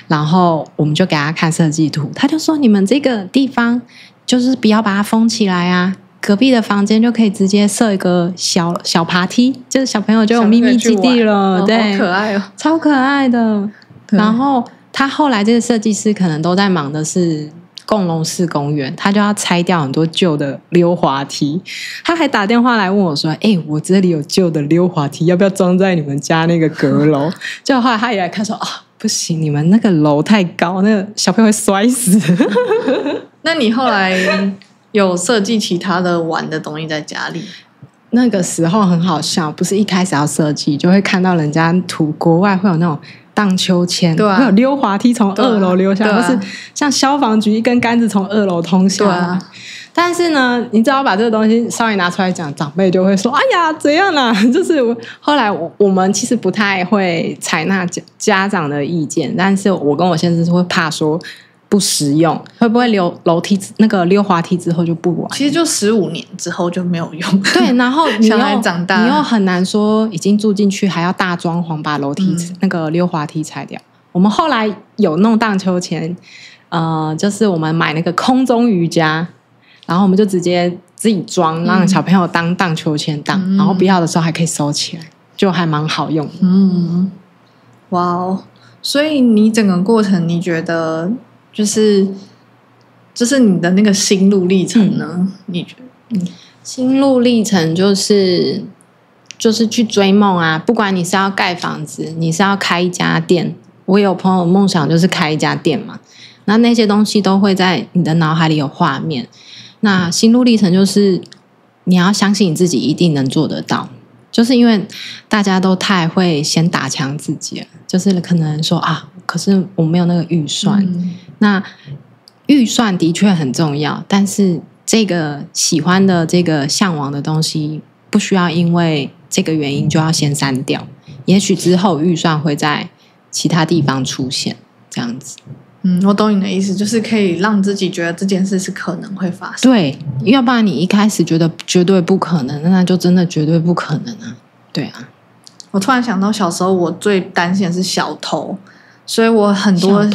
然后我们就给他看设计图，他就说你们这个地方就是不要把它封起来啊，隔壁的房间就可以直接设一个小爬梯，就是小朋友就有秘密基地了。对，好可爱哦，超可爱的。然后他后来这个设计师可能都在忙的是共融式公园，他就要拆掉很多旧的溜滑梯。他还打电话来问我说：“我这里有旧的溜滑梯，要不要装在你们家那个阁楼？”结果后来他也来看说：“不行，你们那个楼太高，那个小朋友会摔死。”那你后来有设计其他的玩的东西在家里？那个时候很好笑，不是一开始要设计就会看到人家图，国外会有那种荡秋千，会有溜滑梯从2楼溜下来，或是像消防局一根杆子从2楼通下来。但是呢，你只要把这个东西稍微拿出来讲，长辈就会说：“哎呀，怎样啦？”就是后来我们其实不太会采纳家长的意见，但是我跟我先生是会怕说不实用，会不会楼梯那个溜滑梯之后就不玩？其实就15年之后就没有用。对，然后小孩长大，你又很难说已经住进去还要大装潢把楼梯那个溜滑梯拆掉。我们后来有弄荡秋千，就是我们买那个空中瑜伽。然后我们就直接自己装，让小朋友当荡秋千荡，然后不要的时候还可以收起来，就还蛮好用的。哇哦！所以你整个过程，你觉得就是就是你的那个心路历程呢？你觉得？心路历程就是去追梦啊，不管你是要盖房子，你是要开一家店，我有朋友梦想就是开一家店嘛，那些东西都会在你的脑海里有画面。那心路历程就是你要相信你自己一定能做得到，就是因为大家都太会先打枪自己了，就是可能说啊，可是我没有那个预算。那预算的确很重要，但是这个喜欢的这个向往的东西不需要因为这个原因就要先删掉，也许之后预算会在其他地方出现，这样子。我懂你的意思，就是可以让自己觉得这件事是可能会发生。对，要不然你一开始觉得绝对不可能，那就真的绝对不可能啊。对啊，我突然想到小时候我最担心的是小偷，所以我很多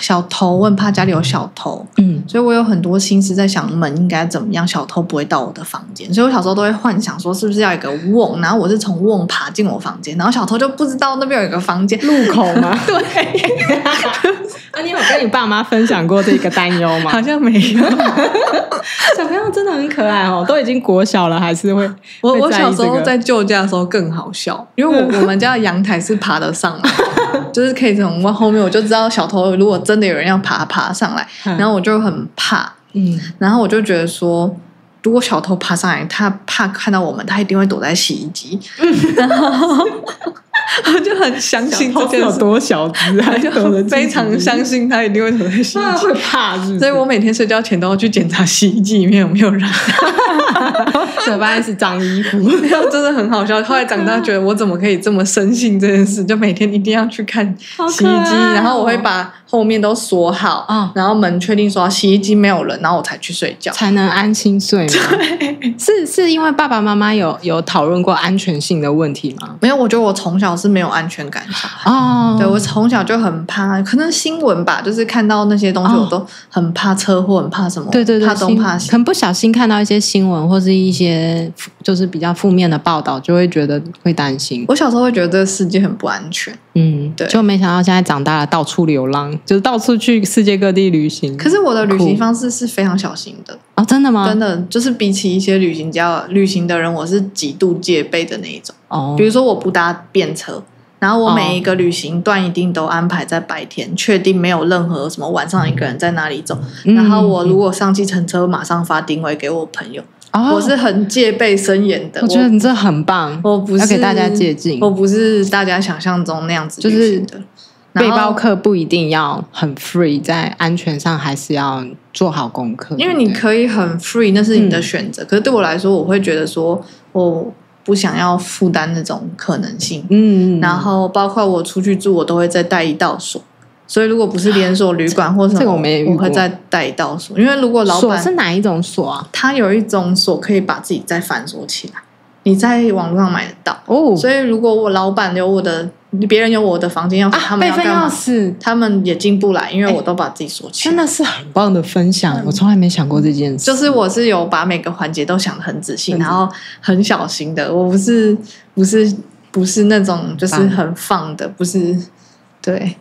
小偷，我很怕家里有小偷，所以我有很多心思在想门应该怎么样，小偷不会到我的房间。所以我小时候都会幻想说，是不是要有一个瓮，然后我是从瓮爬进我房间，然后小偷就不知道那边有一个房间入口吗？对。那你有跟你爸妈分享过这个担忧吗？好像没有。小朋友真的很可爱哦，都已经国小了，还是会。我小时候在旧家的时候更好笑，因为我们家的阳台是爬得上来，就是可以从后面我就知道小偷如果真的有人要爬上来，然后我就很怕，然后我就觉得说，如果小偷爬上来，他怕看到我们，他一定会躲在洗衣机，然后我就很相信这件事，有多小只啊，就非常相信他一定会躲在洗衣机，会怕是不是？所以我每天睡觉前都要去检查洗衣机里面有没有人。对，发现是脏衣服，真的很好笑。后来长大觉得我怎么可以这么深信这件事，就每天一定要去看洗衣机，然后我会把后面都锁好，然后门确定说洗衣机没有人，然后我才去睡觉，才能安心睡吗？是因为爸爸妈妈有讨论过安全性的问题吗？没有，我觉得我从小是没有安全感的。对，我从小就很怕，可能新闻吧，就是看到那些东西我都很怕车祸，很怕什么，对，怕东怕西，可能不小心看到一些新闻或是一些就是比较负面的报道，就会觉得会担心。我小时候会觉得这个世界很不安全，对，就没想到现在长大了，到处流浪，就是到处去世界各地旅行。可是我的旅行方式是非常小心的。哦，真的吗？真的，就是比起一些旅行的人，我是极度戒备的那一种。比如说我不搭便车，然后我每一个旅行段一定都安排在白天，确定没有任何什么晚上一个人在哪里走。然后我如果上计程车，马上发定位给我朋友。我是很戒备森严的。我觉得你这很棒，我不是要给大家借鉴。我不是大家想象中那样子旅行的。背包客不一定要很 free， 在安全上还是要做好功课。因为你可以很 free， 那是你的选择。可是对我来说，我会觉得说，我不想要负担那种可能性。然后包括我出去住，我都会再带一道锁。所以如果不是连锁旅馆或什么，这个我没遇过，我会再带一道锁。因为如果老板锁是哪一种锁啊？它有一种锁可以把自己再反锁起来，你在网络上买得到。所以如果我老板别人有我的房间钥匙，他们要干嘛？他们也进不来，因为我都把自己锁起来。真的是很棒的分享，我从来没想过这件事。就是我是有把每个环节都想得很仔细，然后很小心的。我不是那种就是很放的，不是。对，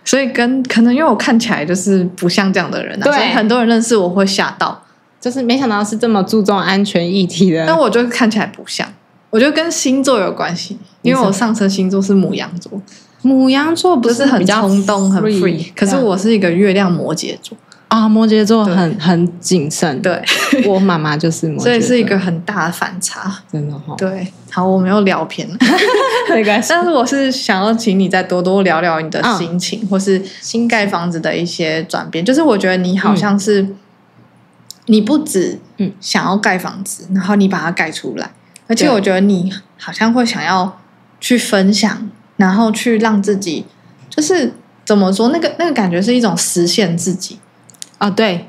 所以可能因为我看起来就是不像这样的人，所以很多人认识我会吓到，就是没想到是这么注重安全议题的。但我就看起来不像。我觉得跟星座有关系，因为我上升星座是牡羊座。牡羊座不是很冲动、很 free， 可是我是一个月亮摩羯座啊，摩羯座很谨慎。对，我妈妈就是摩羯座，所以是一个很大的反差，真的哈。对，好，我们又聊偏了，没关系。但是我是想要请你再多多聊聊你的心情，或是新盖房子的一些转变。就是我觉得你好像是，你不止想要盖房子，然后你把它盖出来。而且我觉得你好像会想要去分享，然后去让自己，就是怎么说，那个感觉是一种实现自己啊，对，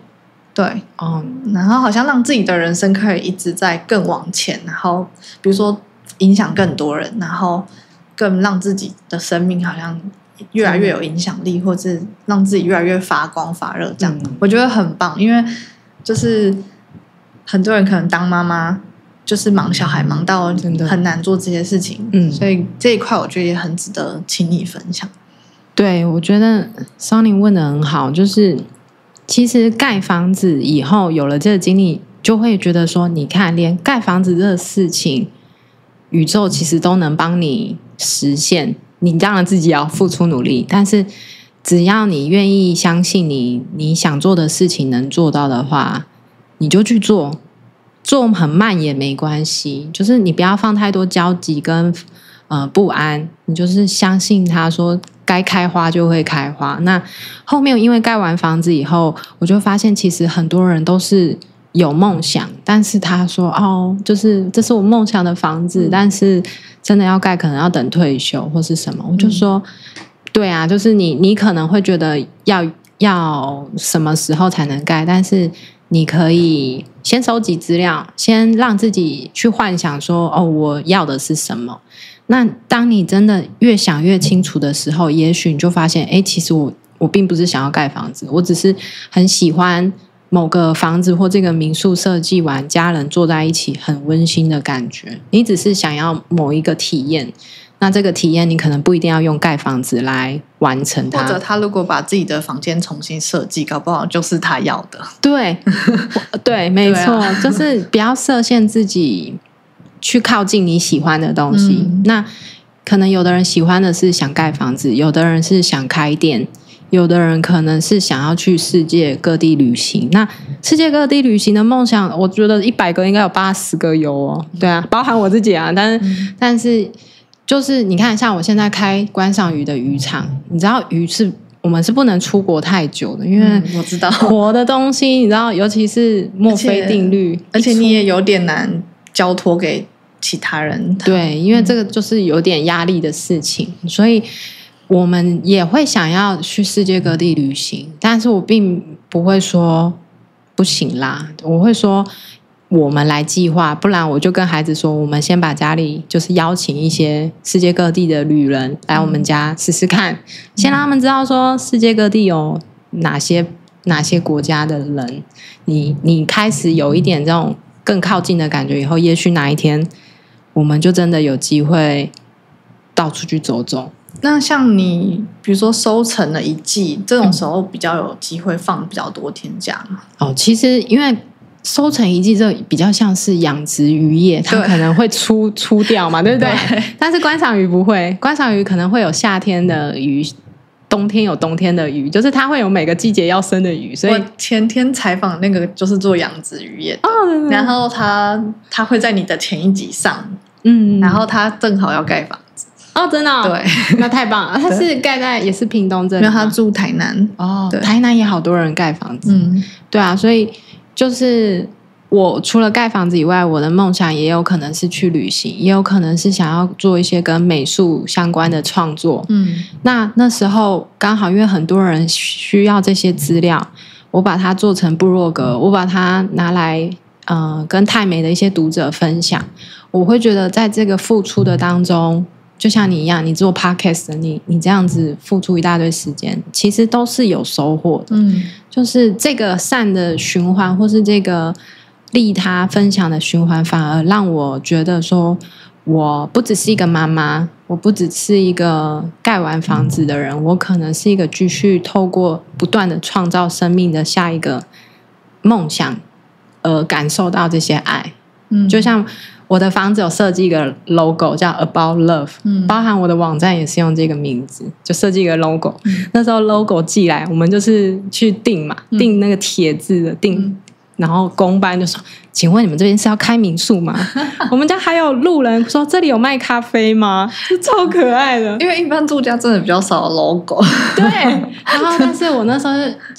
然后好像让自己的人生可以一直在更往前，然后比如说影响更多人，然后更让自己的生命好像越来越有影响力，或者让自己越来越发光发热，这样我觉得很棒。因为就是很多人可能当妈妈。就是忙小孩忙到很难做这些事情，所以这一块我觉得也很值得请你分享。对，我觉得 Sunny 问得很好，就是其实盖房子以后有了这个经历，就会觉得说，你看，连盖房子这个事情，宇宙其实都能帮你实现。你当然自己要付出努力，但是只要你愿意相信你想做的事情能做到的话，你就去做，做很慢也没关系，就是你不要放太多焦急跟不安，你就是相信他说该开花就会开花。那后面因为盖完房子以后，我就发现其实很多人都是有梦想，但是他说就是这是我梦想的房子，但是真的要盖可能要等退休或是什么。我就说对啊，就是你可能会觉得要什么时候才能盖，但是你可以先收集资料，先让自己去幻想说我要的是什么。那当你真的越想越清楚的时候，也许你就发现其实我并不是想要盖房子，我只是很喜欢某个房子或这个民宿设计完，家人坐在一起很温馨的感觉。你只是想要某一个体验，那这个体验你可能不一定要用盖房子来完成它，或者他如果把自己的房间重新设计，搞不好就是他要的。对对，没错，就是不要设限自己去靠近你喜欢的东西。那可能有的人喜欢的是想盖房子，有的人是想开店，有的人可能是想要去世界各地旅行。那世界各地旅行的梦想，我觉得100个应该有80个有哦。对啊，包含我自己啊。但是就是你看，像我现在开观赏鱼的渔场，你知道我们是不能出国太久的，因为我知道活的东西，你知道，尤其是墨菲定律，而且你也有点难交托给其他人。对，因为这个就是有点压力的事情，所以我们也会想要去世界各地旅行，但是我并不会说不行啦，我会说我们来计划，不然我就跟孩子说，我们先把家里就是邀请一些世界各地的旅人来我们家试试看，先让他们知道说世界各地有哪些国家的人，你开始有一点这种更靠近的感觉以后，也许哪一天我们就真的有机会到处去走走。那像你比如说收成了一季，这种时候比较有机会放比较多天假吗？其实因为收成一季这比较像是养殖渔业，它可能会出掉嘛，对不对？但是观赏鱼不会，观赏鱼可能会有夏天的鱼，冬天有冬天的鱼，就是它会有每个季节要生的鱼。所以我前天采访那个就是做养殖渔业的，对，然后他会在你的前一集上，然后他正好要盖房子。真的对，那太棒了。他是盖在也是屏东这里，因为他住台南。对，台南也好多人盖房子。对啊，所以就是我除了盖房子以外，我的梦想也有可能是去旅行，也有可能是想要做一些跟美术相关的创作。那时候刚好因为很多人需要这些资料，我把它做成部落格，我把它拿来跟泰美的一些读者分享。我会觉得在这个付出的当中，就像你一样，你做 podcast 的你这样子付出一大堆时间，其实都是有收获的。就是这个善的循环，或是这个利他分享的循环，反而让我觉得说，我不只是一个妈妈，我不只是一个盖完房子的人，我可能是一个继续透过不断的创造生命的下一个梦想，而感受到这些爱。就像我的房子有设计一个 logo 叫 About Love，包含我的网站也是用这个名字，就设计一个 logo。那时候 logo 寄来，我们就是去订嘛，订那个铁字的订，然后公班就说：“请问你们这边是要开民宿吗？”我们家还有路人说：“这里有卖咖啡吗？”就超可爱的，因为一般住家真的比较少 logo。对，然后但是我那时候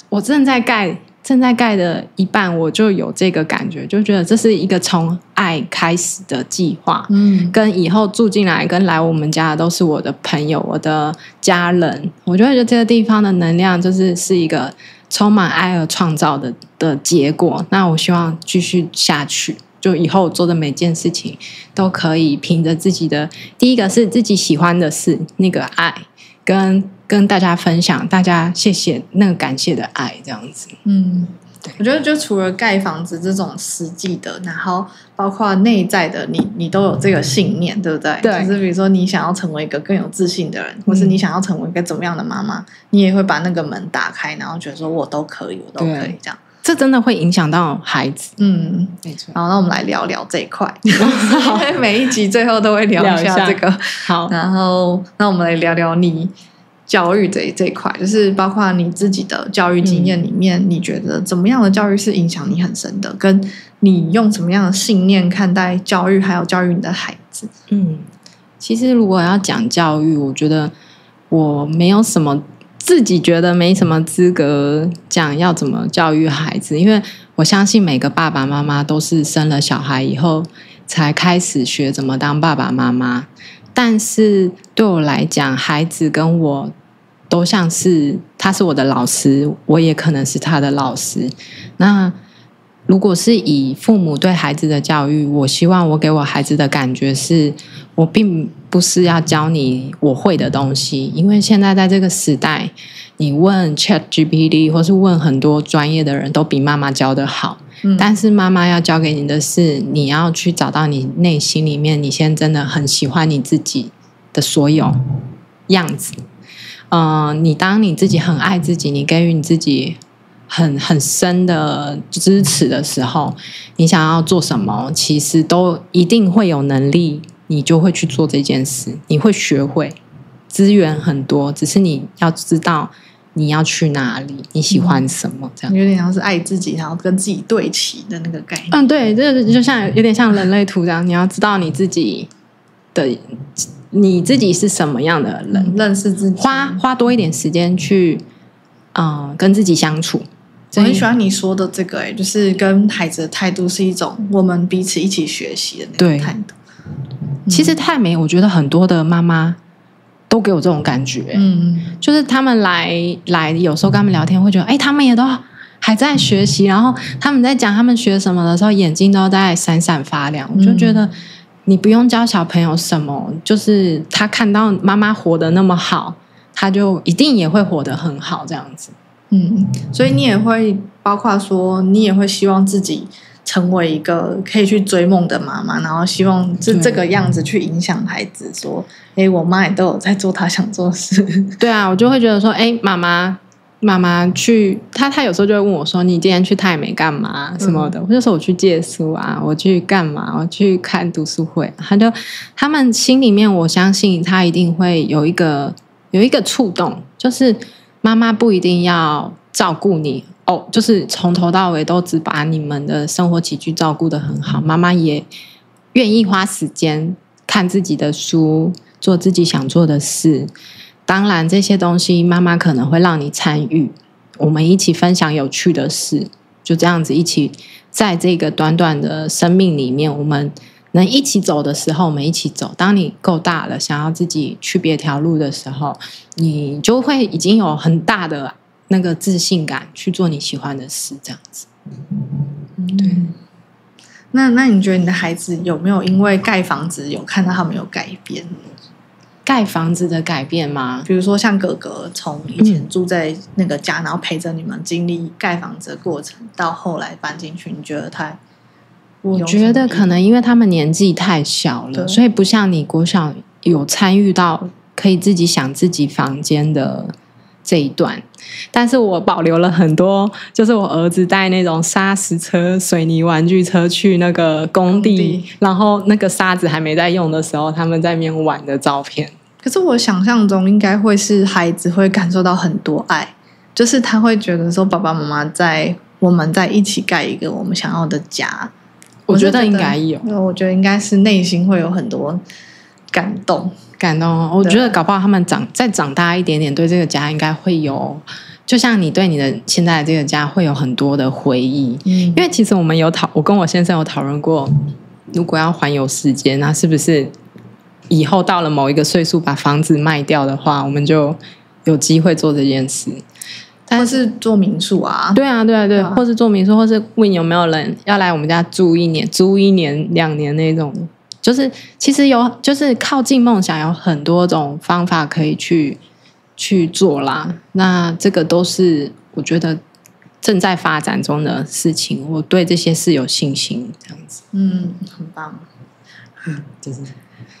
我正在盖的一半，我就有这个感觉，就觉得这是一个从爱开始的计划。跟以后住进来跟来我们家的都是我的朋友，我的家人，我就会觉得这个地方的能量是一个充满爱而创造的结果。那我希望继续下去，就以后做的每件事情都可以凭着自己的，第一个是自己喜欢的事，那个爱跟大家分享，大家谢谢那个感谢的爱，这样子。我觉得就除了盖房子这种实际的，然后包括内在的你都有这个信念，对不对？对，就是比如说你想要成为一个更有自信的人，或是你想要成为一个怎么样的妈妈，你也会把那个门打开，然后觉得说我都可以，我都可以这样。这真的会影响到孩子。没错。好，那我们来聊聊这一块，因为每一集最后都会聊一下这个。好，然后那我们来聊聊你教育这一块，就是包括你自己的教育经验里面，你觉得怎么样的教育是影响你很深的？跟你用什么样的信念看待教育，还有教育你的孩子？其实如果要讲教育，我觉得我没有什么。自己觉得没什么资格讲要怎么教育孩子，因为我相信每个爸爸妈妈都是生了小孩以后才开始学怎么当爸爸妈妈。但是对我来讲，孩子跟我都像是他是我的老师，我也可能是他的老师。那如果是以父母对孩子的教育，我希望我给我孩子的感觉是，我并不是要教你我会的东西，因为现在在这个时代，你问 ChatGPT 或是问很多专业的人都比妈妈教得好。但是妈妈要教给你的是，你要去找到你内心里面，你现在真的很喜欢你自己的所有样子。你当你自己很爱自己，你给予你自己很深的支持的时候，你想要做什么，其实都一定会有能力，你就会去做这件事，你会学会，资源很多，只是你要知道你要去哪里，你喜欢什么，这样有点像是爱自己，然后跟自己对齐的那个概念。对，这就像有点像人类图这样，你要知道你自己是什么样的人，认识自己，花多一点时间去跟自己相处。我很喜欢你说的这个，就是跟孩子的态度是一种我们彼此一起学习的那种态度。其实太美，我觉得很多的妈妈都给我这种感觉。就是他们来，有时候跟他们聊天，会觉得，他们也都还在学习，然后他们在讲他们学什么的时候，眼睛都在闪闪发亮。我就觉得，你不用教小朋友什么，就是他看到妈妈活得那么好，他就一定也会活得很好，这样子。所以你也会包括说，你也会希望自己成为一个可以去追梦的妈妈，然后希望这个样子去影响孩子，说，我妈也都有在做她想做的事。对啊，我就会觉得说，妈妈去，她有时候就会问我说，你今天去泰美干嘛什么的？我就说我去借书啊，我去干嘛？我去看读书会。他们心里面，我相信他一定会有一个触动，就是妈妈不一定要照顾你就是从头到尾都只把你们的生活起居照顾得很好，妈妈也愿意花时间看自己的书，做自己想做的事。当然这些东西妈妈可能会让你参与，我们一起分享有趣的事，就这样子一起在这个短短的生命里面，我们能一起走的时候我们一起走。当你够大了，想要自己去别条路的时候，你就会已经有很大的那个自信感去做你喜欢的事，这样子。对。那你觉得你的孩子有没有因为盖房子有看到他们有改变？盖房子的改变吗？比如说像哥哥从以前住在那个家，然后陪着你们经历盖房子的过程，到后来搬进去，你觉得他？我觉得可能因为他们年纪太小了，所以不像你国小有参与到可以自己想自己房间的这一段。但是我保留了很多，就是我儿子带那种砂石车、水泥玩具车去那个工地，然后那个沙子还没在用的时候，他们在那边玩的照片。可是我想象中应该会是孩子会感受到很多爱，就是他会觉得说爸爸妈妈我们在一起盖一个我们想要的家。我觉得应该有，我觉得应该是内心会有很多感动。我觉得搞不好他们再长大一点点，对这个家应该会有，就像你对你的现在的这个家会有很多的回忆。因为其实我跟我先生有讨论过，如果要环游世界，那是不是以后到了某一个岁数把房子卖掉的话，我们就有机会做这件事。或是做民宿啊，对，或是做民宿，或是问有没有人要来我们家租1年、2年那种。就是其实就是靠近梦想有很多种方法可以去做啦。那这个都是我觉得正在发展中的事情，我对这些事有信心，这样子。很棒。就是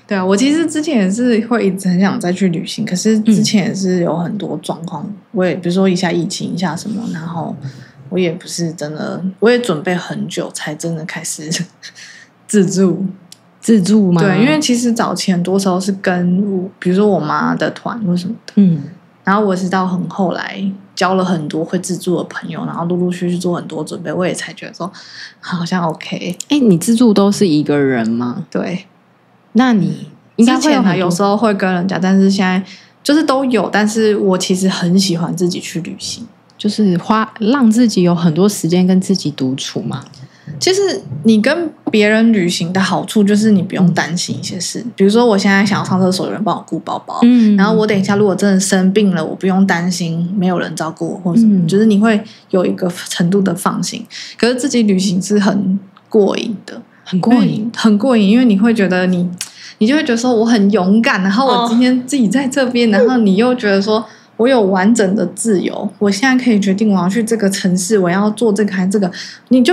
对啊，我其实之前也是会一直很想再去旅行，可是之前也是有很多状况，我也比如说一下疫情一下什么，然后我也不是真的，我也准备很久才真的开始自助吗？对，因为其实早前很多时候是跟比如说我妈的团或什么的，然后我是到很后来交了很多会自助的朋友，然后陆陆续续做很多准备，我也才觉得说好像 OK。你自助都是一个人吗？对，那你应该会有时候会跟人家，但是现在就是都有，但是我其实很喜欢自己去旅行，就是让自己有很多时间跟自己独处嘛。其实你跟别人旅行的好处就是你不用担心一些事，比如说我现在想要上厕所，有人帮我顾包包，然后我等一下如果真的生病了，我不用担心没有人照顾我或什么，就是你会有一个程度的放心。可是自己旅行是很过瘾的，很过瘾，因为你会觉得你就会觉得说我很勇敢，然后我今天自己在这边，然后你又觉得说我有完整的自由，我现在可以决定我要去这个城市，我要做这个还是这个，你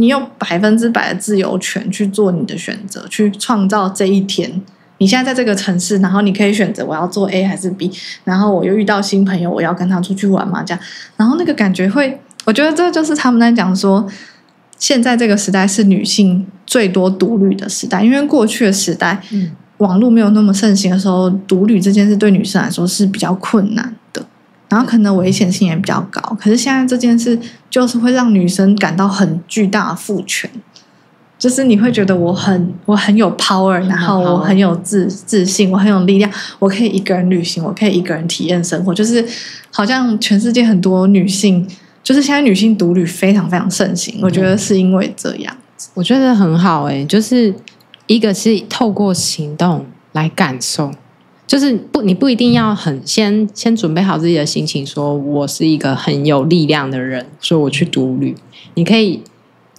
有100%的自由权去做你的选择，去创造这一天。你现在在这个城市，然后你可以选择我要做 A 还是 B， 然后我又遇到新朋友，我要跟他出去玩嘛，这样，然后那个感觉会，我觉得这就是他们在讲说，现在这个时代是女性最多独旅的时代，因为过去的时代，网络没有那么盛行的时候，独旅这件事对女生来说是比较困难的，然后可能危险性也比较高。可是现在这件事就是会让女生感到很巨大的赋权，就是你会觉得我很有 power， 然后我很有自信，我很有力量，我可以一个人旅行，我可以一个人体验生活，就是好像全世界很多女性，就是现在女性独旅非常非常盛行，我觉得是因为这样。我觉得很好就是一个是透过行动来感受，就是你不一定要先准备好自己的心情，说我是一个很有力量的人，所以我去独旅。你可以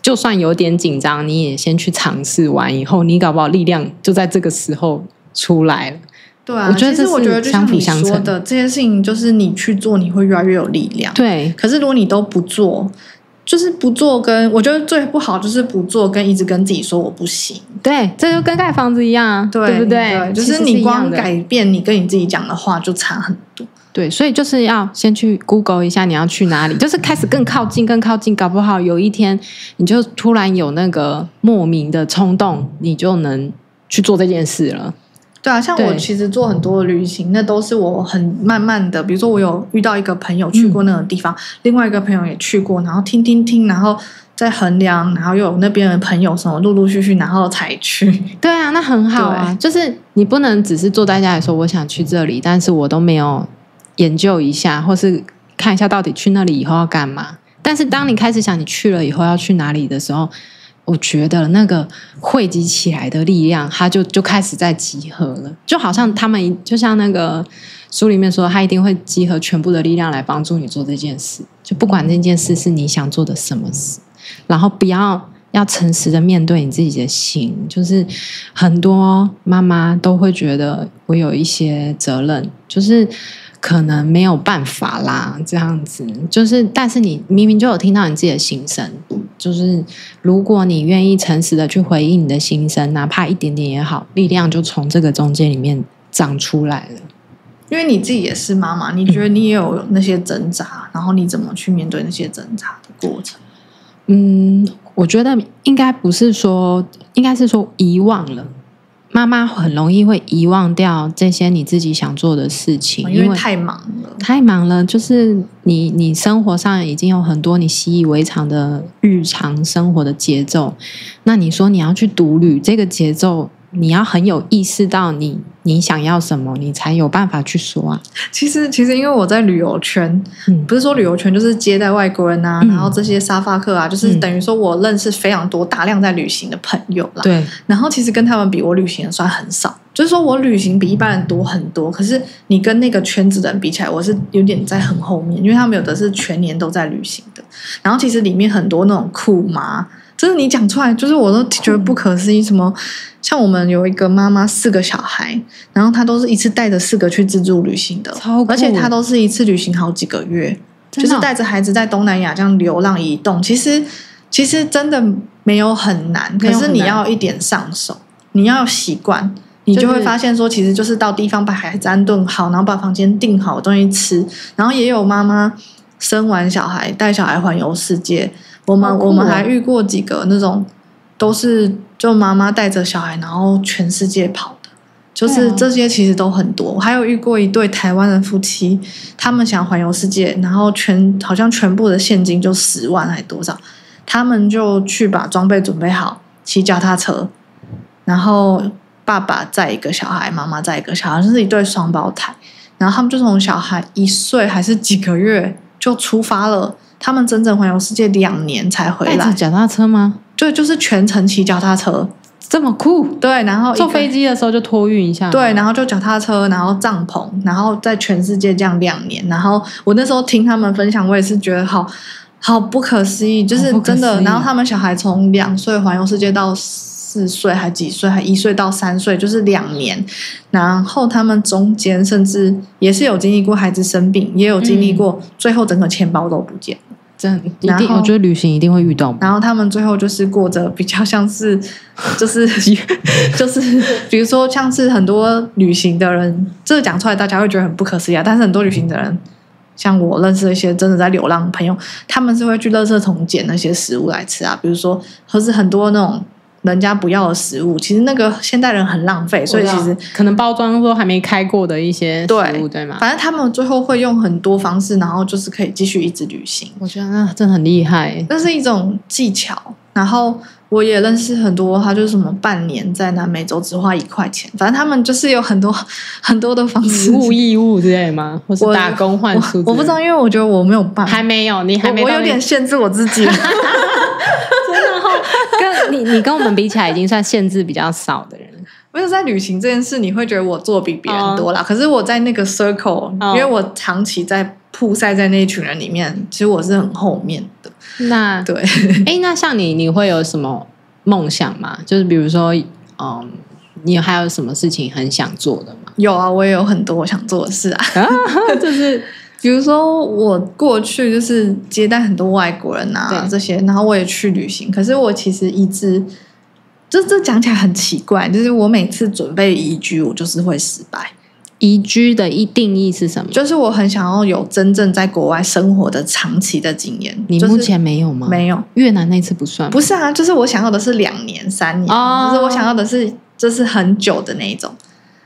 就算有点紧张，你也先去尝试完以后，你搞不好力量就在这个时候出来了。对啊，其实我觉得就像你说的，这些事情就是你去做，你会越来越有力量。对，可是如果你都不做，就是不做跟我觉得最不好就是不做跟一直跟自己说我不行。对，这就跟盖房子一样啊，对不对？对，就是你光改变你跟你自己讲的话就差很多。对，所以就是要先去 Google 一下你要去哪里，就是开始更靠近，搞不好有一天你就突然有那个莫名的冲动，你就能去做这件事了。对啊，像我其实做很多的旅行，那都是我很慢慢的，比如说我有遇到一个朋友去过那个地方，另外一个朋友也去过，然后听，然后再衡量，然后又有那边的朋友什么陆陆续续，然后才去。对啊，那很好啊，就是你不能只是坐在家里说我想去这里，但是我都没有研究一下，或是看一下到底去那里以后要干嘛。但是当你开始想你去了以后要去哪里的时候，我觉得那个汇集起来的力量，它就开始在集合了，就好像他们就像那个书里面说，他一定会集合全部的力量来帮助你做这件事，就不管那件事是你想做的什么事，然后要诚实的面对你自己的心。就是很多妈妈都会觉得我有一些责任，就是可能没有办法啦，这样子，就是但是你明明就有听到你自己的心声，就是如果你愿意诚实的去回应你的心声，哪怕一点点也好，力量就从这个中间里面长出来了。因为你自己也是妈妈，你觉得你也有那些挣扎，然后你怎么去面对那些挣扎的过程？我觉得应该是说遗忘了。妈妈很容易会遗忘掉这些你自己想做的事情，因为太忙了。就是你生活上已经有很多你习以为常的日常生活的节奏，那你说你要去独旅，这个节奏你要很有意识到你想要什么，你才有办法去说啊。其实因为我在旅游圈，不是说旅游圈就是接待外国人啊，然后这些沙发客啊，就是等于说我认识非常多大量在旅行的朋友啦。对，然后其实跟他们比，我旅行的算很少，就是说我旅行比一般人多很多，可是你跟那个圈子的人比起来，我是有点在很后面，因为他们有的是全年都在旅行的，然后其实里面很多那种酷妈，就是你讲出来，就是我都觉得不可思议。什么像我们有一个妈妈4个小孩，然后她都是一次带着4个去自助旅行的，超酷，而且她都是一次旅行好几个月。就是带着孩子在东南亚这样流浪移动，其实真的没有很难，可是你要一点上手，你要习惯，你就会发现说，其实就是到地方把孩子安顿好，然后把房间订好，东西吃，然后也有妈妈生完小孩带小孩环游世界，我们还遇过几个那种都是就妈妈带着小孩然后全世界跑。就是这些其实都很多，我还有遇过一对台湾的夫妻，他们想环游世界，然后好像全部的现金就10万还多少，他们就去把装备准备好，骑脚踏车，然后爸爸载一个小孩，妈妈载一个小孩，是一对双胞胎，然后他们就从小孩1岁还是几个月就出发了，他们整整环游世界2年才回来。带着脚踏车吗？对，就是全程骑脚踏车。这么酷。对，然后坐飞机的时候就托运一下，对，然后就脚踏车，然后帐篷，然后在全世界这样2年，然后我那时候听他们分享，我也是觉得好不可思议，就是真的。然后他们小孩从2岁环游世界到4岁还几岁，还1岁到3岁，就是2年。然后他们中间甚至也是有经历过孩子生病，也有经历过最后整个钱包都不见了。真一定，我觉得旅行一定会遇到。然后他们最后就是过着比较像是，就是比如说像是很多旅行的人，这个讲出来大家会觉得很不可思议啊。但是很多旅行的人，像我认识的一些真的在流浪的朋友，他们是会去垃圾桶捡那些食物来吃啊。比如说，或是很多那种人家不要的食物，其实那个现代人很浪费，所以其实可能包装都还没开过的一些食物，对吗？反正他们最后会用很多方式，然后就是可以继续一直旅行。我觉得那真的很厉害，那是一种技巧。然后我也认识很多，他就是什么半年在南美洲只花1块钱，反正他们就是有很多很多的方式，义务之类吗？或是打工换宿？我不知道，因为我觉得我没有办法，还没有，你还没，我有点限制我自己。你跟我们比起来，已经算限制比较少的人。不是在旅行这件事，你会觉得我做比别人多啦。可是我在那个 circle，因为我长期在曝晒在那一群人里面，其实我是很后面的。那对，那像你会有什么梦想吗？就是比如说，你还有什么事情很想做的吗？有啊，我也有很多我想做的事啊，就是比如说我过去就是接待很多外国人啊这些，然后我也去旅行，可是我其实一直这讲起来很奇怪，就是我每次准备移居，我就是会失败。移居的定义是什么？就是我很想要有真正在国外生活的长期的经验。你目前没有吗？没有，越南那次不算吗？不是啊，就是我想要的是2年3年，就是我想要的是就是很久的那一种。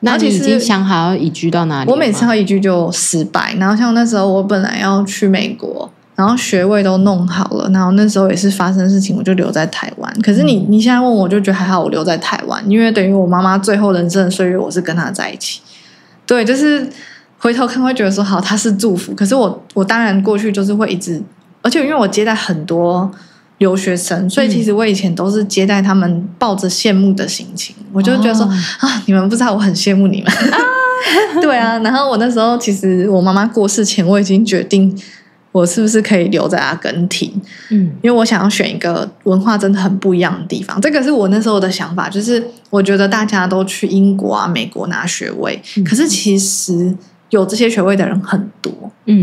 那你已经想好要移居到哪里？我每次要移居就失败。然后像那时候我本来要去美国，然后学位都弄好了，然后那时候也是发生事情，我就留在台湾。可是你现在问我，就觉得还好我留在台湾，因为等于我妈妈最后人生的岁月我是跟她在一起。对，就是回头看会觉得说好，它是祝福。可是我当然过去就是会一直，而且因为我接待很多留学生，所以其实我以前都是接待他们抱着羡慕的心情，我就觉得说啊，你们不知道我很羡慕你们。对啊，然后我那时候其实我妈妈过世前，我已经决定我是不是可以留在阿根廷，因为我想要选一个文化真的很不一样的地方。这个是我那时候的想法，就是我觉得大家都去英国啊、美国拿学位，可是其实有这些学位的人很多，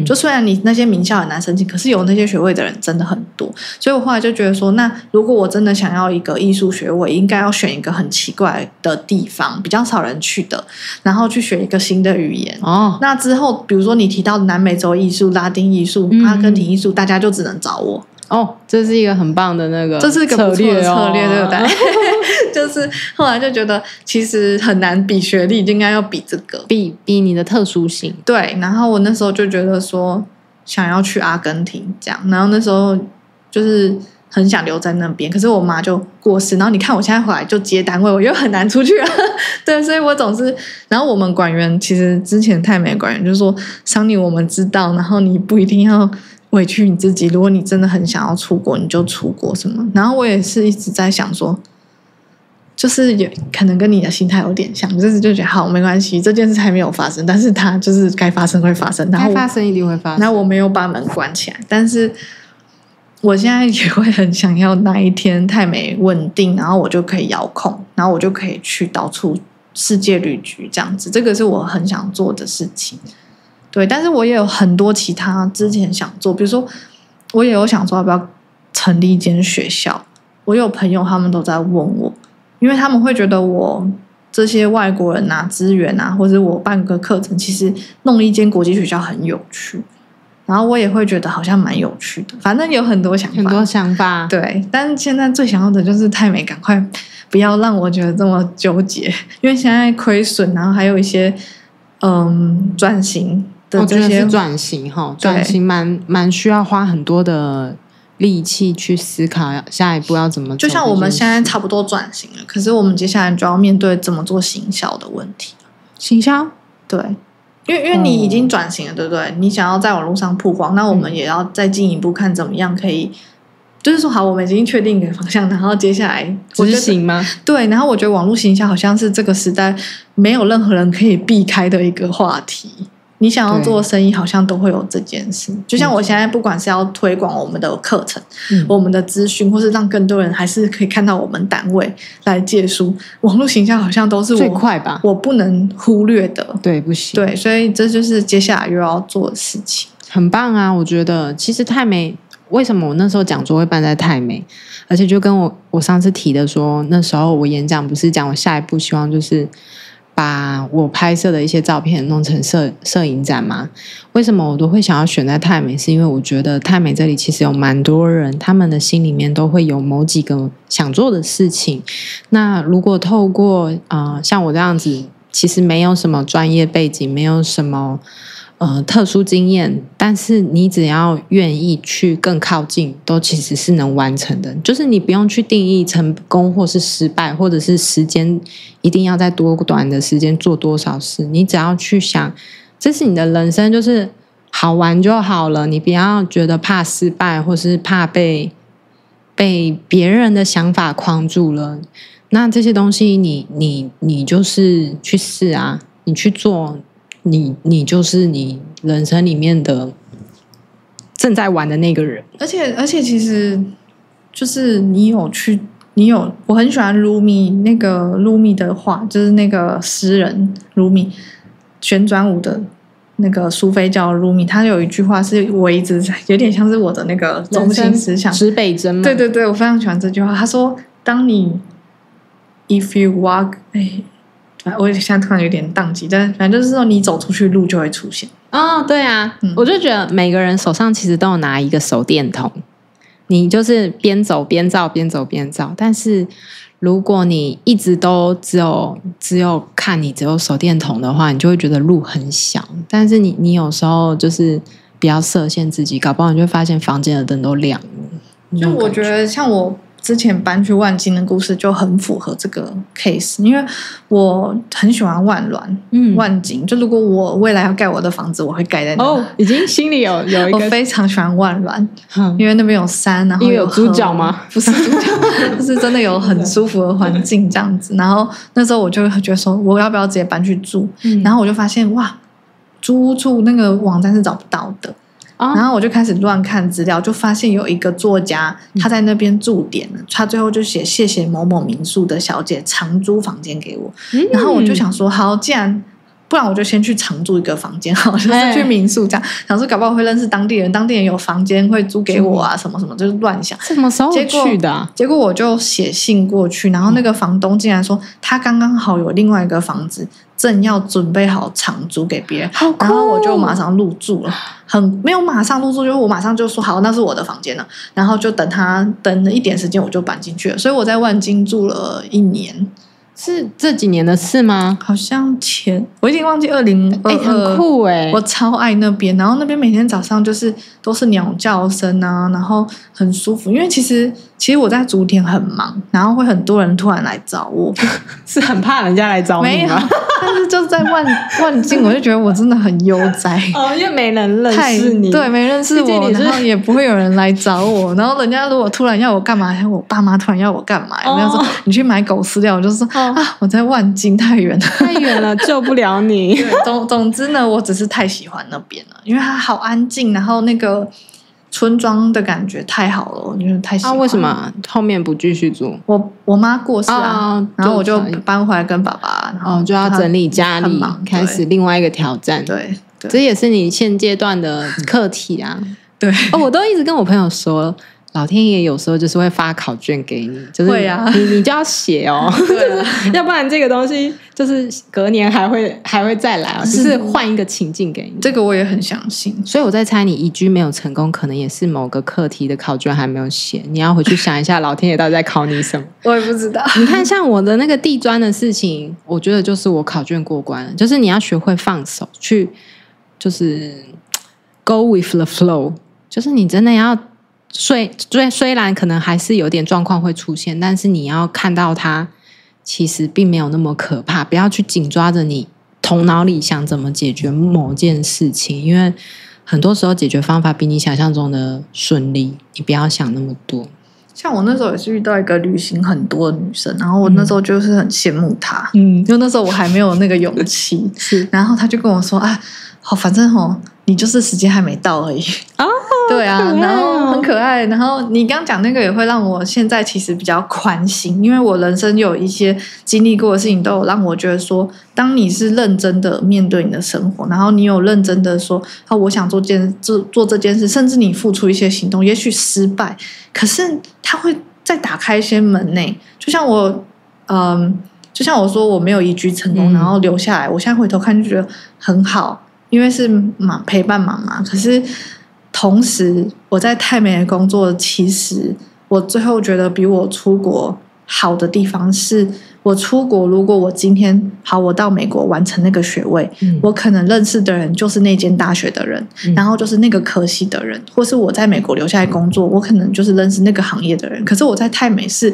就虽然你那些名校很难申请，可是有那些学位的人真的很多。所以我后来就觉得说，那如果我真的想要一个艺术学位，应该要选一个很奇怪的地方，比较少人去的，然后去学一个新的语言。那之后比如说你提到南美洲艺术、拉丁艺术、阿根廷艺术，大家就只能找我。这是一个很棒的那个，这是一个不错的策略，对不对？就是后来就觉得其实很难比学历，就应该要比这个，比你的特殊性。对，然后我那时候就觉得说想要去阿根廷这样，然后那时候就是很想留在那边，可是我妈就过世，然后你看我现在回来就接单位，我又很难出去了。对，所以我总是，然后我们管员其实之前泰美管员就说，Sunny我们知道，然后你不一定要委屈你自己，如果你真的很想要出国，你就出国什么。然后我也是一直在想说，就是有可能跟你的心态有点像，就是就觉得好没关系，这件事还没有发生，但是它就是该发生会发生，然后该发生一定会发生。那我没有把门关起来，但是我现在也会很想要那一天泰美稳定，然后我就可以遥控，然后我就可以去到处世界旅居这样子，这个是我很想做的事情。对，但是我也有很多其他之前想做，比如说我也有想说要不要成立一间学校。我有朋友他们都在问我，因为他们会觉得我这些外国人啊、资源啊，或者我办个课程，其实弄一间国际学校很有趣。然后我也会觉得好像蛮有趣的，反正有很多想法，很多想法。对，但是现在最想要的就是泰美赶快不要让我觉得这么纠结，因为现在亏损，然后还有一些转型的这些，我觉得是转型哈，转型蛮需要花很多的力气去思考下一步要怎么做。就像我们现在差不多转型了，可是我们接下来就要面对怎么做行销的问题。行销，对。因为你已经转型了，对不对？你想要在网络上曝光，那我们也要再进一步看怎么样可以，就是说好，我们已经确定一个方向，然后接下来执行吗？对，然后我觉得网络行销好像是这个时代没有任何人可以避开的一个话题。你想要做生意，好像都会有这件事。就像我现在，不管是要推广我们的课程、我们的资讯，或是让更多人还是可以看到我们单位来借书，网络行销好像都是最快吧，我不能忽略的。对，不行。对，所以这就是接下来又要做的事情。很棒啊！我觉得其实泰美，为什么我那时候讲座会办在泰美，而且就跟我上次提的说，那时候我演讲不是讲我下一步希望就是把我拍摄的一些照片弄成摄影展嘛？为什么我都会想要选在泰美？是因为我觉得泰美这里其实有蛮多人，他们的心里面都会有某几个想做的事情。那如果透过像我这样子，其实没有什么专业背景，没有什么特殊经验，但是你只要愿意去更靠近，都其实是能完成的。就是你不用去定义成功或是失败，或者是时间一定要在多短的时间做多少事，你只要去想，这是你的人生，就是好玩就好了。你不要觉得怕失败，或是怕被别人的想法框住了。那这些东西你就是去试啊，你去做。你就是你人生里面的正在玩的那个人，而且其实就是我很喜欢Rumi 那个 Rumi 的话，就是那个诗人Rumi旋转舞的那个苏菲叫 Rumi， 他有一句话是我一直有点像是我的那个中心思想，指北针嘛。对对对，我非常喜欢这句话。他说：“当你 if you walk， 我现在突然有点宕机，但反正就是说，你走出去，路就会出现。哦，对啊，我就觉得每个人手上其实都有拿一个手电筒，你就是边走边照，边走边照。但是如果你一直都只有看你只有手电筒的话，你就会觉得路很小。但是你有时候就是不要设限自己，搞不好你就会发现房间的灯都亮了。就我觉得像我之前搬去万金的故事就很符合这个 case， 因为我很喜欢万峦、万金。就如果我未来要盖我的房子，我会盖在那。已经心里有一个。我非常喜欢万峦，因为那边有山，然后有猪脚吗？不是猪脚，就是真的有很舒服的环境这样子。然后那时候我就觉得说，我要不要直接搬去住？然后我就发现哇，租屋处那个网站是找不到的。然后我就开始乱看资料，就发现有一个作家他在那边驻点了，他最后就写谢谢某某民宿的小姐长租房间给我。然后我就想说，好，既然不然我就先去长租一个房间好，就是去民宿这样，想说搞不好会认识当地人，当地人有房间会租给我啊，什么什么，就是乱想。什么时候去的？结果我就写信过去，然后那个房东竟然说他刚刚好有另外一个房子正要准备好长租给别人，然后我就马上入住了。没有马上入住，就是我马上就说好，那是我的房间了，然后就等了一点时间，我就搬进去了。所以我在万金住了1年。是这几年的事吗？好像我已经忘记2022。很酷欸，我超爱那边，然后那边每天早上就是都是鸟叫声啊，然后很舒服。因为其实我在竹田很忙，然后会很多人突然来找我，是很怕人家来找你吗？没有，但是就在万金，我就觉得我真的很悠哉因为没人认识你，对，没认识我，然后也不会有人来找我。然后人家如果突然要我干嘛，像我爸妈突然要我干嘛，有没有说你去买狗饲料，我就说我在万金太远了，太远了，救不了你。总之呢，我只是太喜欢那边了，因为它好安静，然后那个村庄的感觉太好了，我觉得太喜欢了。为什么后面不继续住？我妈过世然后我就搬回来跟爸爸，然后就要整理家里，开始另外一个挑战。对，这也是你现阶段的课题啊。对，我都一直跟我朋友说，老天爷有时候就是会发考卷给你，就是会啊，你就要写哦，对啊，要不然这个东西就是隔年还会再来只是换一个情境给你。这个我也很相信，所以我在猜你移居没有成功，可能也是某个课题的考卷还没有写，你要回去想一下，老天爷到底在考你什么？我也不知道。你看，像我的那个地专的事情，我觉得就是我考卷过关了，就是你要学会放手，去就是 go with the flow， 就是你真的要。虽然可能还是有点状况会出现，但是你要看到它其实并没有那么可怕，不要去紧抓着你头脑里想怎么解决某件事情，因为很多时候解决方法比你想象中的顺利，你不要想那么多。像我那时候也是遇到一个旅行很多的女生，然后我那时候就是很羡慕她，因为那时候我还没有那个勇气，是，然后她就跟我说啊，好，反正你就是时间还没到而已。哦，对啊，然后很可爱。然后你刚讲那个也会让我现在其实比较宽心，因为我人生有一些经历过的事情，都有让我觉得说，当你是认真的面对你的生活，然后你有认真的说，我想做这件事，甚至你付出一些行动，也许失败，可是它会再打开一些门呢。就像我说我没有移居成功，然后留下来，我现在回头看就觉得很好。因为是陪伴妈妈，可是同时我在泰美的工作，其实我最后觉得比我出国好的地方是，我出国如果我今天我到美国完成那个学位，我可能认识的人就是那间大学的人，然后就是那个科系的人，或是我在美国留下来工作，我可能就是认识那个行业的人。可是我在泰美是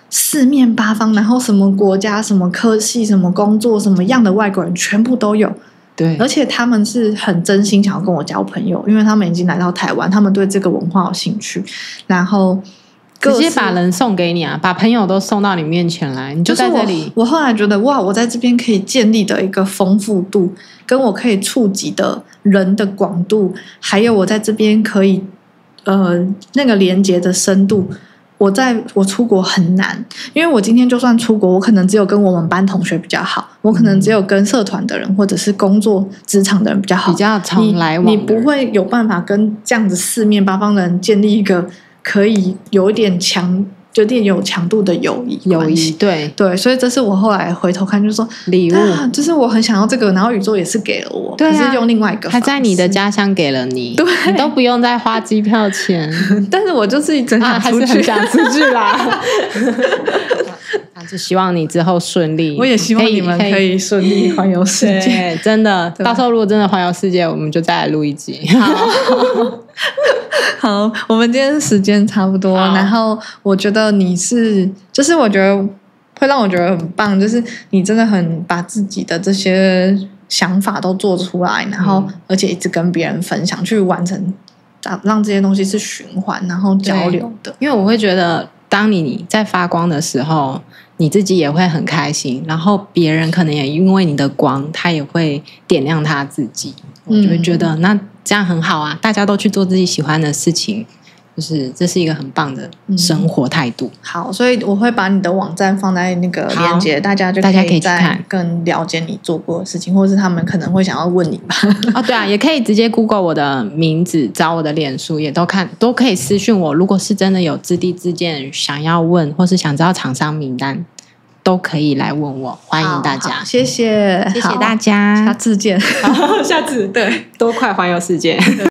四面八方，然后什么国家、什么科系、什么工作、什么样的外国人全部都有。对，而且他们是很真心想要跟我交朋友，因为他们已经来到台湾，他们对这个文化有兴趣，然后直接把人送给你啊，把朋友都送到你面前来，你就在这里。我后来觉得哇，我在这边可以建立的一个丰富度，跟我可以触及的人的广度，还有我在这边可以那个连接的深度。我出国很难，因为我今天就算出国，我可能只有跟我们班同学比较好，我可能只有跟社团的人或者是工作职场的人比较好，比较常来往的人。你不会有办法跟这样子四面八方的人建立一个可以有点有强度的友谊。对，所以这是我后来回头看，就是说礼物，就是我很想要这个，然后宇宙也是给了我，对啊，可是用另外一个方式，还在你的家乡给了你，对，你都不用再花机票钱，但是我就是一直想出去，还是很想出去啦。就希望你之后顺利，我也希望你们可以顺利环游世界。真的，到时候如果真的环游世界，我们就再来录一集。好，我们今天时间差不多，然后我觉得就是我觉得会让我觉得很棒，就是你真的很把自己的这些想法都做出来，然后而且一直跟别人分享，去完成，让这些东西是循环然后交流的。因为我会觉得，当你在发光的时候，你自己也会很开心，然后别人可能也因为你的光，他也会点亮他自己。我就会觉得那这样很好啊，大家都去做自己喜欢的事情，就是这是一个很棒的生活态度。好，所以我会把你的网站放在那个链接，大家就可以再更了解你做过的事情，或者是他们可能会想要问你吧。对啊，也可以直接 Google 我的名字，找我的脸书，也都可以私讯我。如果是真的有自地自荐想要问，或是想知道厂商名单，都可以来问我，欢迎大家。谢谢大家，下次见。下次对，多快环游世界。